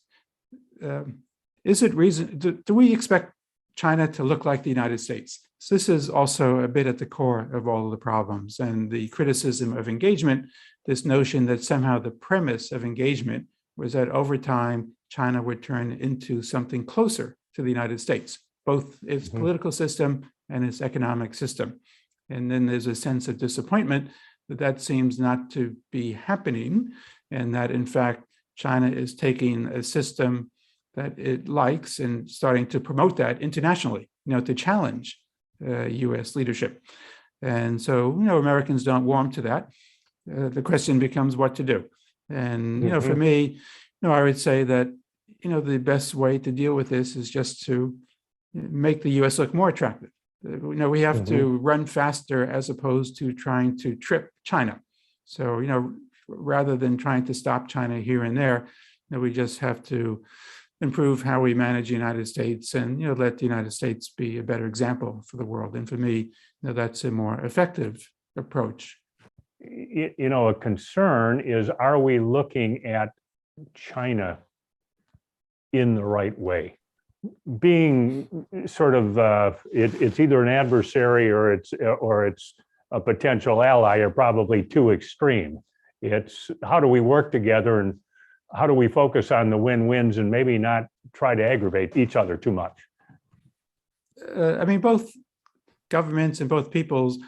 it reason, do we expect China to look like the United States? So this is also a bit at the core of all of the problems and the criticism of engagement, this notion that somehow the premise of engagement was that over time, China would turn into something closer to the United States, both its political system and its economic system. And then there's a sense of disappointment that seems not to be happening, and that in fact, China is taking a system that it likes and starting to promote that internationally, to challenge US leadership. And so, Americans don't warm to that. The question becomes what to do. And, for me, I would say that, the best way to deal with this is just to make the US look more attractive. We have to run faster as opposed to trying to trip China. So, rather than trying to stop China here and there, we just have to improve how we manage the United States and, let the United States be a better example for the world. And for me, that's a more effective approach. A concern is, are we looking at China in the right way? Being sort of, it's either an adversary or it's a potential ally, are probably too extreme. It's how do we work together and how do we focus on the win-wins and maybe not try to aggravate each other too much? Both governments and both peoples,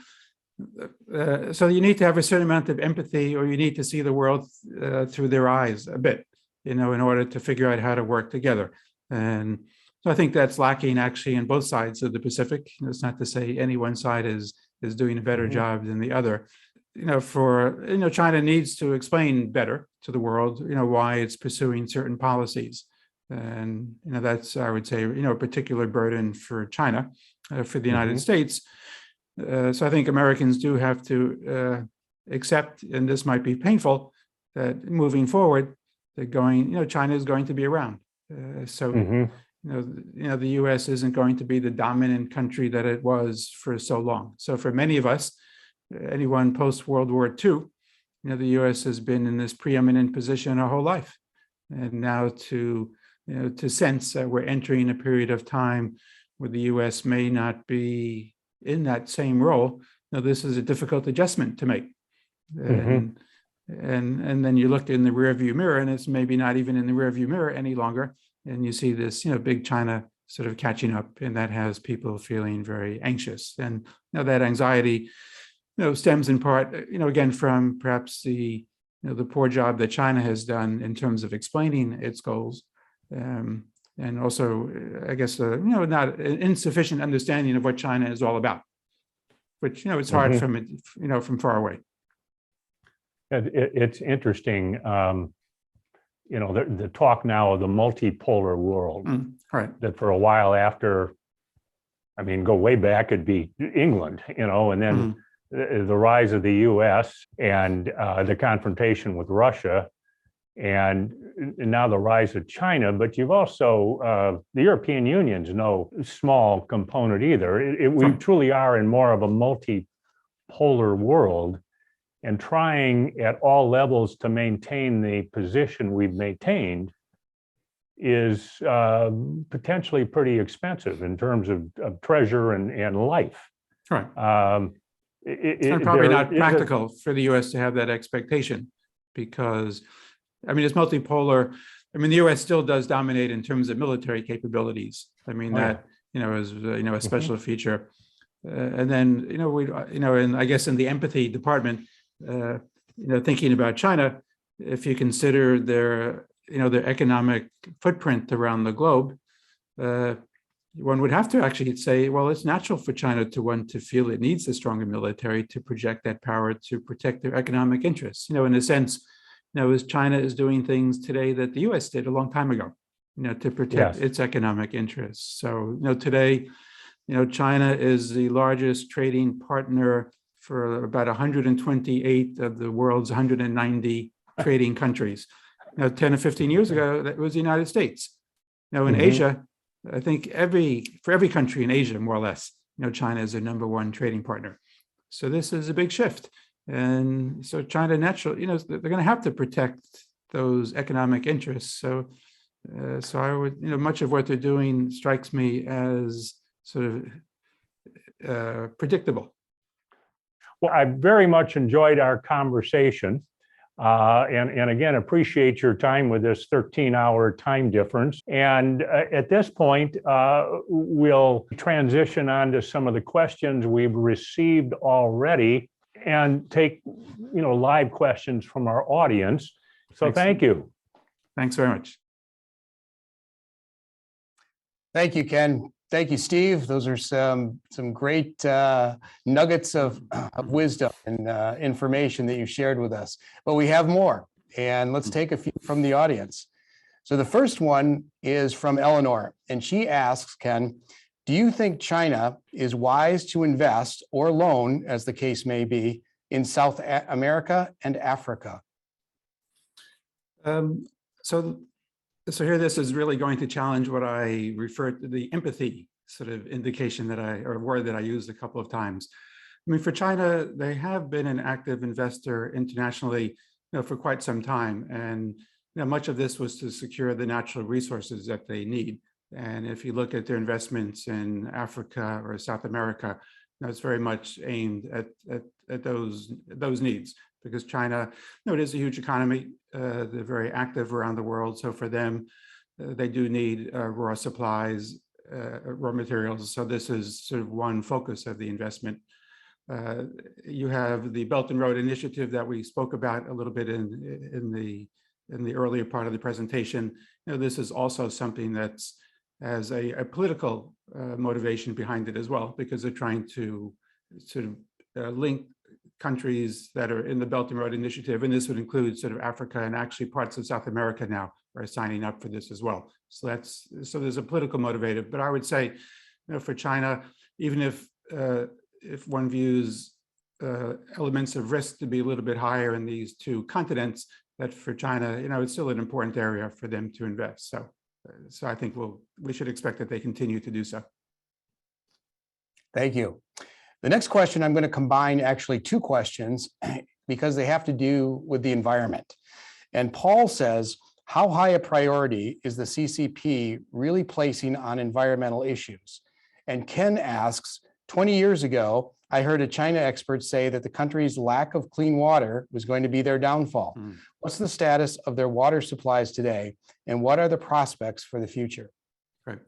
so you need to have a certain amount of empathy, or you need to see the world through their eyes a bit, in order to figure out how to work together. And so I think that's lacking actually in both sides of the Pacific. It's not to say any one side is doing a better job than the other. China needs to explain better to the world, why it's pursuing certain policies. And, that's, I would say, a particular burden for China, for the United States. So I think Americans do have to accept, and this might be painful, that moving forward, China is going to be around. The US isn't going to be the dominant country that it was for so long. So for many of us, anyone post World War II, the US has been in this preeminent position our whole life. And now to sense that we're entering a period of time where the US may not be in that same role, this is a difficult adjustment to make. And then you look in the rearview mirror, and it's maybe not even in the rearview mirror any longer. And you see this, big China sort of catching up, and that has people feeling very anxious. And that anxiety, stems in part, again, from perhaps the poor job that China has done in terms of explaining its goals, and also, I guess, not an insufficient understanding of what China is all about, which it's hard from far away. It's interesting. The talk now of the multipolar world, right? That for a while after, go way back, it'd be England, and then the rise of the US and the confrontation with Russia, and now the rise of China. But you've also, the European Union's no small component either. We truly are in more of a multipolar world, and trying at all levels to maintain the position we've maintained is potentially pretty expensive in terms of treasure and life. Right. It's probably not practical for the US to have that expectation, because, it's multipolar. The US still does dominate in terms of military capabilities. That is, a special feature. And then, and I guess in the empathy department, thinking about China, if you consider their economic footprint around the globe, one would have to actually say, well, it's natural for China to want to feel it needs a stronger military to project that power to protect their economic interests. In a sense, as China is doing things today that the US did a long time ago, to protect its economic interests. So, today, China is the largest trading partner for about 128 of the world's 190 trading countries. 10 or 15 years ago, that was the United States. Now, in Asia, I think for every country in Asia, more or less, China is the number one trading partner. So this is a big shift. And so China naturally, they're going to have to protect those economic interests. So I would, much of what they're doing strikes me as sort of predictable. Well, I very much enjoyed our conversation. And again, appreciate your time with this 13-hour time difference. And at this point, we'll transition on to some of the questions we've received already and take, live questions from our audience. So thank you. Thanks very much. Thank you, Ken. Thank you, Steve. Those are some great nuggets of wisdom and information that you shared with us. But we have more, and let's take a few from the audience. So the first one is from Eleanor, and she asks, Ken, do you think China is wise to invest or loan, as the case may be, in South America and Africa? So here, this is really going to challenge what I referred to the empathy sort of indication or word that I used a couple of times. I mean, for China, they have been an active investor internationally, for quite some time, and much of this was to secure the natural resources that they need. And if you look at their investments in Africa or South America, it's very much aimed at those needs, because China, it is a huge economy. They're very active around the world. So for them, they do need raw supplies, raw materials. So this is sort of one focus of the investment. You have the Belt and Road Initiative that we spoke about a little bit in the earlier part of the presentation. This is also something that's has a political motivation behind it as well, because they're trying to sort of link countries that are in the Belt and Road Initiative, and this would include sort of Africa and actually parts of South America now are signing up for this as well. So there's a political motivator. But I would say, for China, even if one views elements of risk to be a little bit higher in these two continents, that for China, it's still an important area for them to invest. So I think we should expect that they continue to do so. Thank you. The next question, I'm going to combine actually two questions because they have to do with the environment. And Paul says, how high a priority is the CCP really placing on environmental issues? And Ken asks, 20 years ago, I heard a China expert say that the country's lack of clean water was going to be their downfall. What's the status of their water supplies today, and what are the prospects for the future? Right.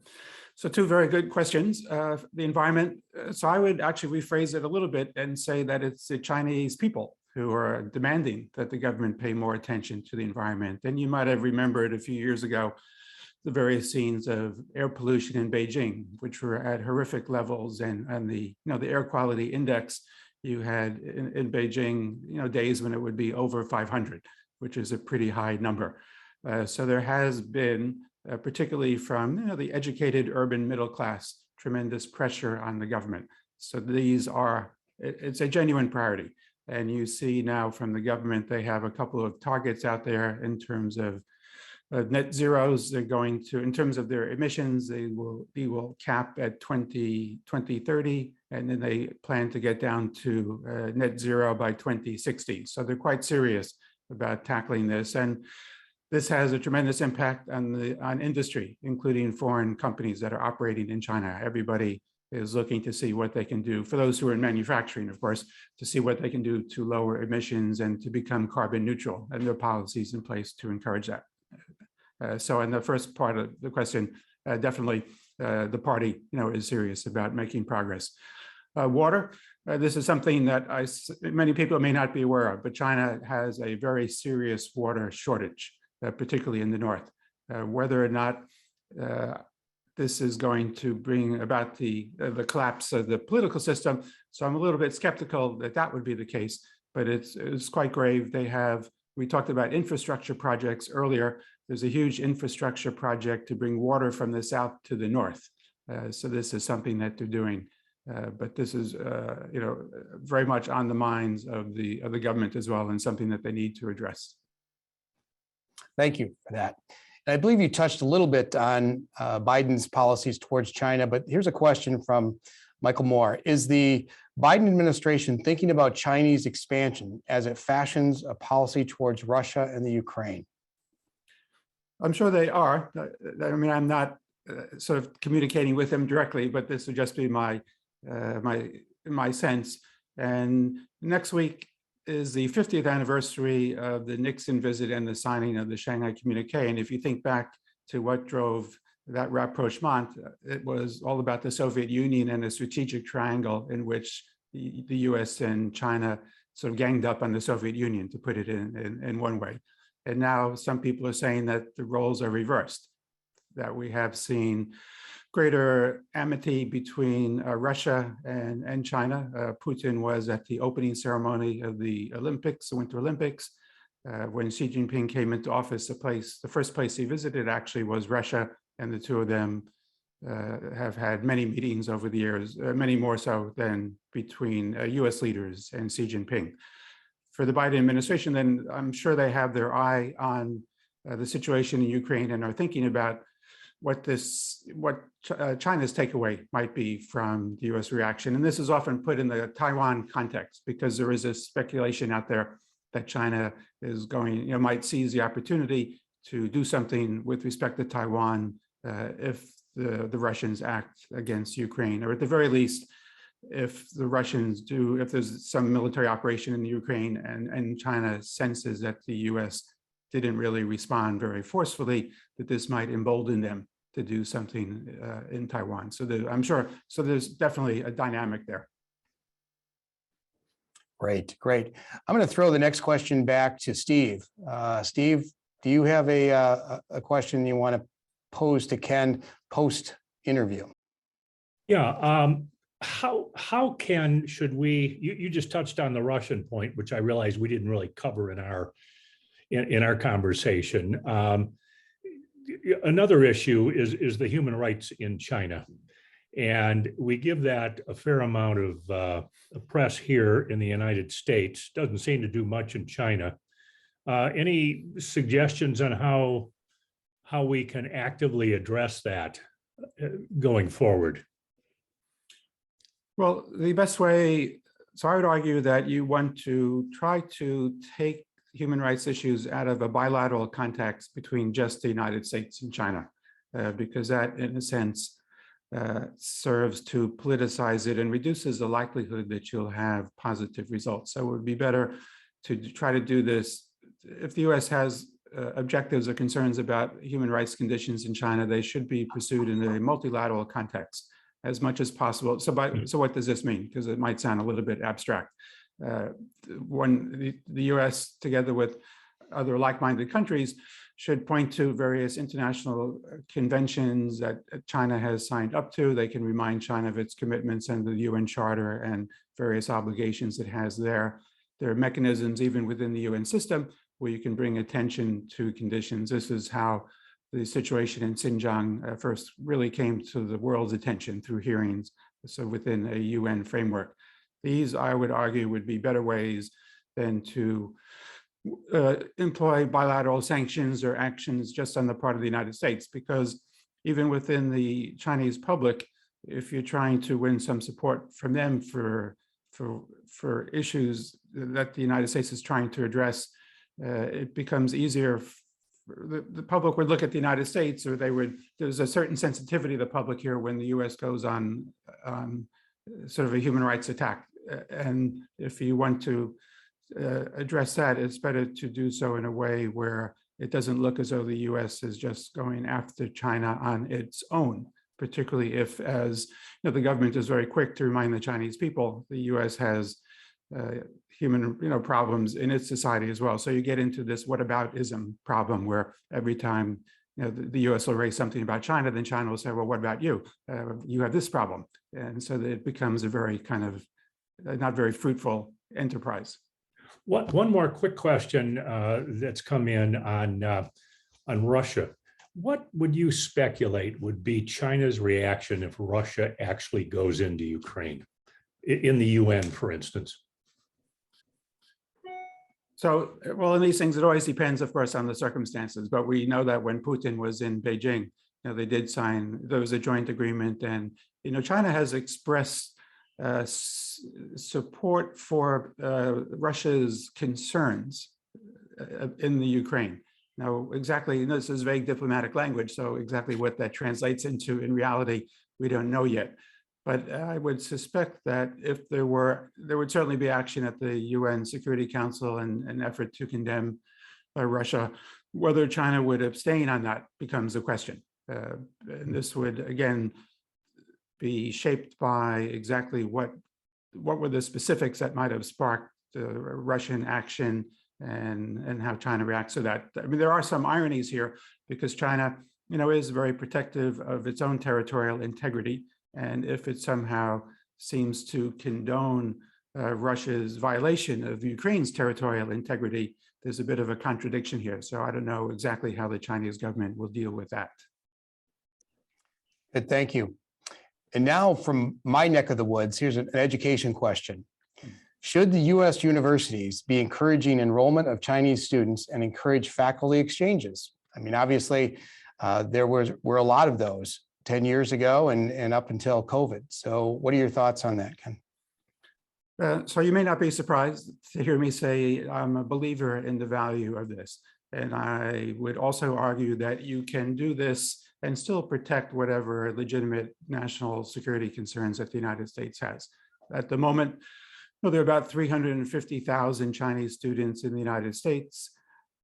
So two very good questions. The environment, so I would actually rephrase it a little bit and say that it's the Chinese people who are demanding that the government pay more attention to the environment. And you might have remembered a few years ago, the various scenes of air pollution in Beijing, which were at horrific levels, and the the air quality index you had in Beijing, days when it would be over 500, which is a pretty high number. So there has been, particularly from the educated urban middle class, tremendous pressure on the government. So it's a genuine priority. And you see now from the government, they have a couple of targets out there in terms of net zeros. They're going to, in terms of their emissions, they will cap at 2030, and then they plan to get down to net zero by 2060. So they're quite serious about tackling this. And this has a tremendous impact on industry, including foreign companies that are operating in China. Everybody is looking to see what they can do, for those who are in manufacturing, of course, to see what they can do to lower emissions and to become carbon neutral, and there are policies in place to encourage that. So in the first part of the question, definitely the party, is serious about making progress. Water. This is something that many people may not be aware of, but China has a very serious water shortage, particularly in the north. Whether or not this is going to bring about the collapse of the political system, so I'm a little bit skeptical that that would be the case, but it's quite grave. We talked about infrastructure projects earlier. There's a huge infrastructure project to bring water from the south to the north. So this is something that they're doing. But this is, very much on the minds of the government as well, and something that they need to address. Thank you for that. And I believe you touched a little bit on Biden's policies towards China, but here's a question from Michael Moore. Is the Biden administration thinking about Chinese expansion as it fashions a policy towards Russia and the Ukraine? I'm sure they are. I mean, I'm not sort of communicating with them directly, but this would just be my sense. And next week is the 50th anniversary of the Nixon visit and the signing of the Shanghai Communique. And if you think back to what drove that rapprochement, it was all about the Soviet Union and a strategic triangle in which the US and China sort of ganged up on the Soviet Union, to put it in one way. And now some people are saying that the roles are reversed, that we have seen greater amity between Russia and China. Putin was at the opening ceremony of the Olympics, the Winter Olympics. When Xi Jinping came into office, the first place he visited actually was Russia, and the two of them have had many meetings over the years, many more so than between US leaders and Xi Jinping. For the Biden administration, then I'm sure they have their eye on the situation in Ukraine and are thinking about what China's takeaway might be from the US reaction. And this is often put in the Taiwan context, because there is a speculation out there that China is going, might seize the opportunity to do something with respect to Taiwan if the Russians act against Ukraine, or at the very least, if there's some military operation in the Ukraine and China senses that the US didn't really respond very forcefully, that this might embolden them to do something in Taiwan. So I'm sure, so there's definitely a dynamic there. Great. I'm going to throw the next question back to Steve. Steve, do you have a question you want to pose to Ken post-interview? Yeah. Should we, you just touched on the Russian point, which I realized we didn't really cover in our conversation. Another issue is the human rights in China. And we give that a fair amount of press here in the United States. Doesn't seem to do much in China. Any suggestions on how we can actively address that going forward? Well, the best way, so I would argue that you want to try to take human rights issues out of a bilateral context between just the United States and China, because that, in a sense, serves to politicize it and reduces the likelihood that you'll have positive results. So it would be better to try to do this. If the US has objectives or concerns about human rights conditions in China, they should be pursued in a multilateral context as much as possible. So what does this mean? Because it might sound a little bit abstract. When the US, together with other like-minded countries, should point to various international conventions that China has signed up to. They can remind China of its commitments under the UN Charter and various obligations it has there. There are mechanisms even within the UN system where you can bring attention to conditions. This is how the situation in Xinjiang first really came to the world's attention through hearings, so within a UN framework. These, I would argue, would be better ways than to employ bilateral sanctions or actions just on the part of the United States, because even within the Chinese public, if you're trying to win some support from them for issues that the United States is trying to address, it becomes easier. The public would look at the United States, or there's a certain sensitivity of the public here when the US goes on sort of a human rights attack. And if you want to address that, it's better to do so in a way where it doesn't look as though the US is just going after China on its own, particularly if, as you know, the government is very quick to remind the Chinese people, the U.S. has human problems in its society as well. So you get into this whataboutism problem where every time the U.S. will raise something about China, then China will say, well, what about you? You have this problem. And so that it becomes a very kind of not very fruitful enterprise. One more quick question that's come in on Russia. What would you speculate would be China's reaction if Russia actually goes into Ukraine, in the UN, for instance? So, well, in these things, it always depends, of course, on the circumstances. But we know that when Putin was in Beijing, they did sign, there was a joint agreement. And, China has expressed support for Russia's concerns in the Ukraine. Now, exactly, this is vague diplomatic language, so exactly what that translates into in reality, we don't know yet. But I would suspect that if there would certainly be action at the UN Security Council and an effort to condemn Russia. Whether China would abstain on that becomes a question. And this would, again, be shaped by exactly what were the specifics that might have sparked the Russian action and how China reacts to that. I mean, there are some ironies here because China, is very protective of its own territorial integrity. And if it somehow seems to condone Russia's violation of Ukraine's territorial integrity, there's a bit of a contradiction here. So I don't know exactly how the Chinese government will deal with that. Good, thank you. And now from my neck of the woods, here's an education question. Should the U.S. universities be encouraging enrollment of Chinese students and encourage faculty exchanges? I mean, obviously, there were a lot of those 10 years ago and up until COVID. So what are your thoughts on that, Ken? So you may not be surprised to hear me say I'm a believer in the value of this. And I would also argue that you can do this and still protect whatever legitimate national security concerns that the United States has. At the moment, there are about 350,000 Chinese students in the United States.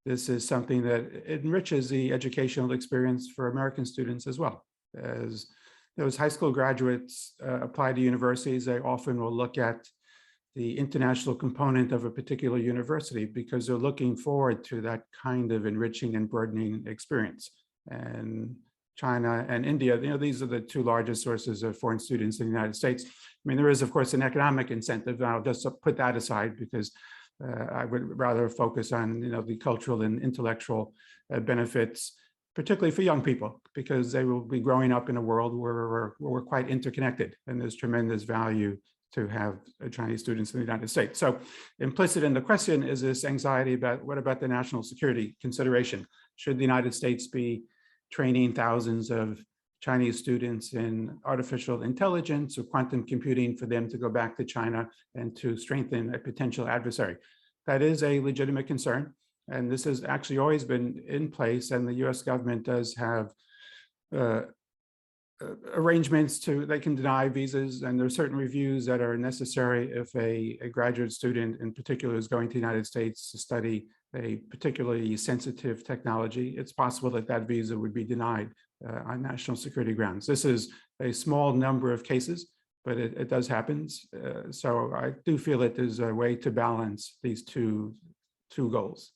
This is something that enriches the educational experience for American students as well. As those high school graduates apply to universities, they often will look at the international component of a particular university because they're looking forward to that kind of enriching and broadening experience. And China and India, these are the two largest sources of foreign students in the United States. I mean, there is, of course, an economic incentive. I'll just put that aside because I would rather focus on, the cultural and intellectual benefits, particularly for young people, because they will be growing up in a world where we're quite interconnected, and there's tremendous value to have Chinese students in the United States. So implicit in the question is this anxiety about what about the national security consideration? Should the United States be training thousands of Chinese students in artificial intelligence or quantum computing for them to go back to China and to strengthen a potential adversary? That is a legitimate concern. And this has actually always been in place. And the US government does have arrangements they can deny visas. And there are certain reviews that are necessary if a graduate student in particular is going to the United States to study a particularly sensitive technology. It's possible that that visa would be denied on national security grounds. This is a small number of cases, but it does happen. So I do feel that there's a way to balance these two goals.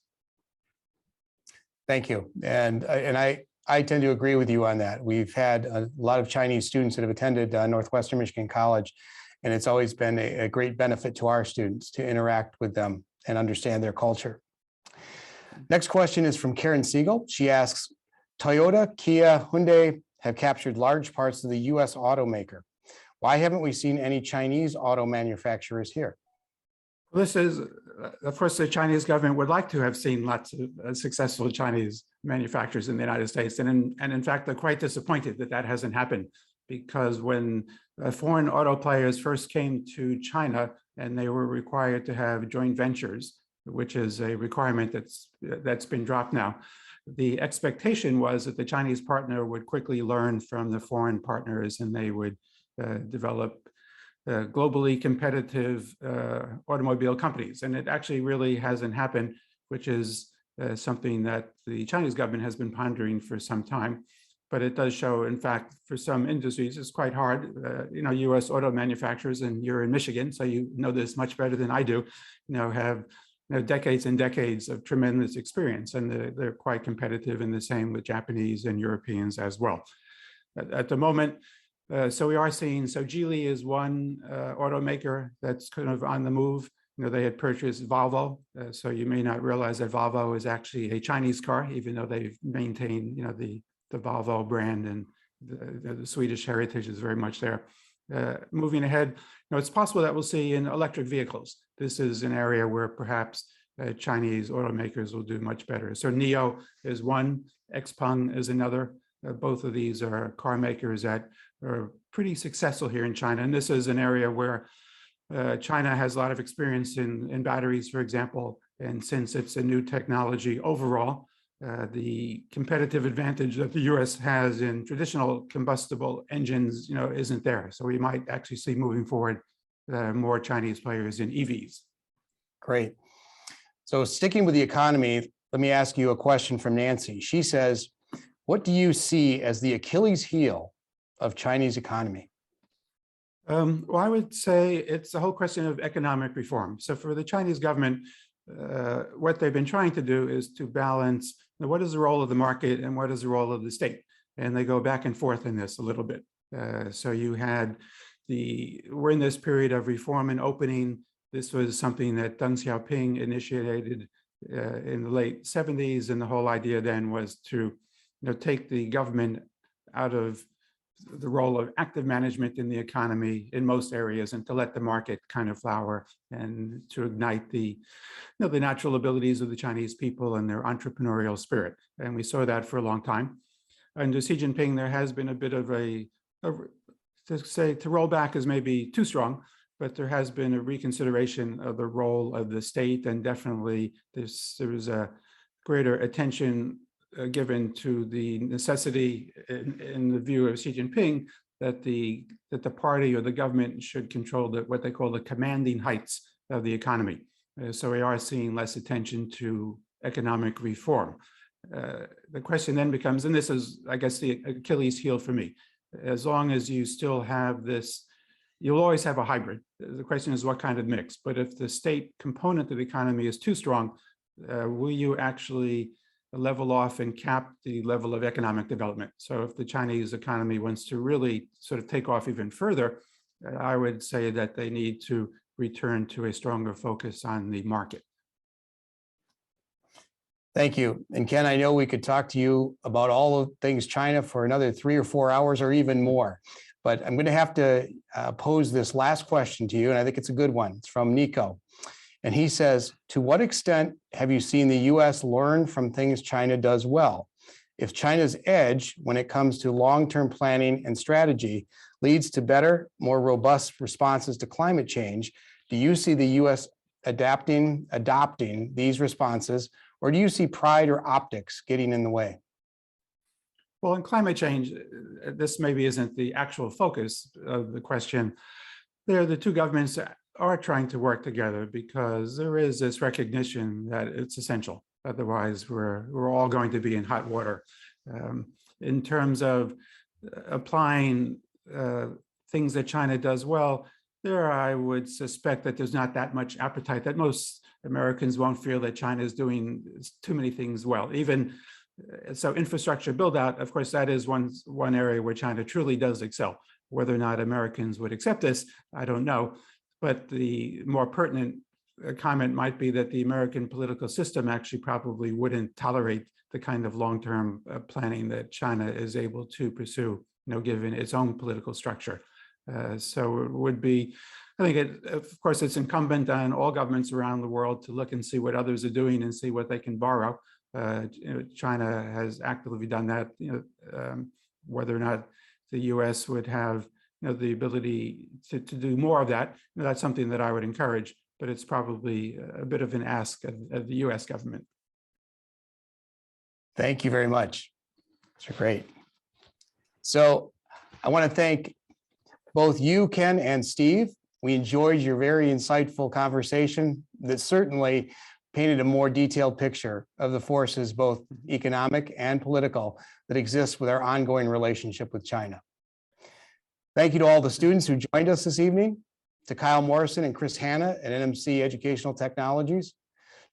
Thank you. And I tend to agree with you on that. We've had a lot of Chinese students that have attended Northwestern Michigan College, and it's always been a great benefit to our students to interact with them and understand their culture. Next question is from Karen Siegel. She asks, Toyota, Kia, Hyundai have captured large parts of the US automaker. Why haven't we seen any Chinese auto manufacturers here? This is, of course, the Chinese government would like to have seen lots of successful Chinese manufacturers in the United States. And in fact, they're quite disappointed that that hasn't happened, because when foreign auto players first came to China and they were required to have joint ventures, which is a requirement that's been dropped now, the expectation was that the Chinese partner would quickly learn from the foreign partners and they would develop globally competitive automobile companies. And it actually really hasn't happened, which is something that the Chinese government has been pondering for some time. but it does show, in fact, for some industries, it's quite hard. U.S. auto manufacturers, and you're in Michigan, so you know this much better than I do, have decades and decades of tremendous experience, and they're quite competitive, and the same with Japanese and Europeans as well. At the moment, so we are seeing, so Geely is one automaker that's kind of on the move. They had purchased Volvo, so you may not realize that Volvo is actually a Chinese car, even though they've maintained, the Volvo brand, and the Swedish heritage is very much there. Moving ahead, it's possible that we'll see in electric vehicles. This is an area where perhaps Chinese automakers will do much better. So NIO is one, XPeng is another. Both of these are car makers that are pretty successful here in China. And this is an area where China has a lot of experience in batteries, for example. And since it's a new technology overall, the competitive advantage that the US has in traditional combustible engines, isn't there. So we might actually see moving forward more Chinese players in EVs. Great. So sticking with the economy, let me ask you a question from Nancy. She says, what do you see as the Achilles heel of Chinese economy? Well, I would say it's the whole question of economic reform. So for the Chinese government, what they've been trying to do is to balance what is the role of the market and what is the role of the state. And they go back and forth in this a little bit. So you had we're in this period of reform and opening. This was something that Deng Xiaoping initiated in the late 70s. And the whole idea then was to take the government out of the role of active management in the economy in most areas, and to let the market kind of flower, and to ignite the natural abilities of the Chinese people and their entrepreneurial spirit. And we saw that for a long time. Under Xi Jinping, there has been a bit of to roll back is maybe too strong, but there has been a reconsideration of the role of the state, and definitely there was a greater attention given to the necessity in the view of Xi Jinping that the party or the government should control what they call the commanding heights of the economy. So we are seeing less attention to economic reform. The question then becomes, and this is, I guess, the Achilles heel for me, as long as you still have this, you'll always have a hybrid. The question is what kind of mix, but if the state component of the economy is too strong, will you actually level off and cap the level of economic development? So if the Chinese economy wants to really sort of take off even further, I would say that they need to return to a stronger focus on the market. Thank you. And Ken, I know we could talk to you about all of things China for another 3 or 4 hours or even more, but I'm going to have to pose this last question to you, and I think it's a good one. It's from Nico. And he says, to what extent have you seen the US learn from things China does well? If China's edge when it comes to long-term planning and strategy leads to better, more robust responses to climate change, do you see the US adopting these responses, or do you see pride or optics getting in the way? Well, in climate change, this maybe isn't the actual focus of the question. There, the two governments are trying to work together because there is this recognition that it's essential. Otherwise, we're all going to be in hot water. In terms of applying things that China does well, there I would suspect that there's not that much appetite, that most Americans won't feel that China is doing too many things well. Even so, infrastructure build out, of course, that is one area where China truly does excel. Whether or not Americans would accept this, I don't know. But the more pertinent comment might be that the American political system actually probably wouldn't tolerate the kind of long-term planning that China is able to pursue, given its own political structure. So it would be, I think, of course, it's incumbent on all governments around the world to look and see what others are doing and see what they can borrow. China has actively done that. Whether or not the U.S. would have the ability to do more of that, that's something that I would encourage, but it's probably a bit of an ask of the U.S. government. Thank you very much. That's great. So I want to thank both you, Ken, and Steve. We enjoyed your very insightful conversation that certainly painted a more detailed picture of the forces, both economic and political, that exist with our ongoing relationship with China. Thank you to all the students who joined us this evening, to Kyle Morrison and Chris Hanna at NMC Educational Technologies,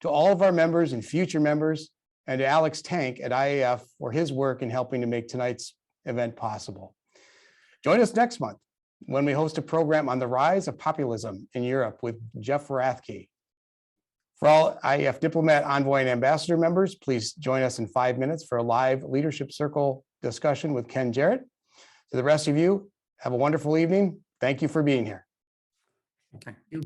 to all of our members and future members, and to Alex Tank at IAF for his work in helping to make tonight's event possible. Join us next month when we host a program on the rise of populism in Europe with Jeff Rathke. For all IAF diplomat, envoy, and ambassador members, please join us in 5 minutes for a live leadership circle discussion with Ken Jarrett. To the rest of you, have a wonderful evening. Thank you for being here. Thank you.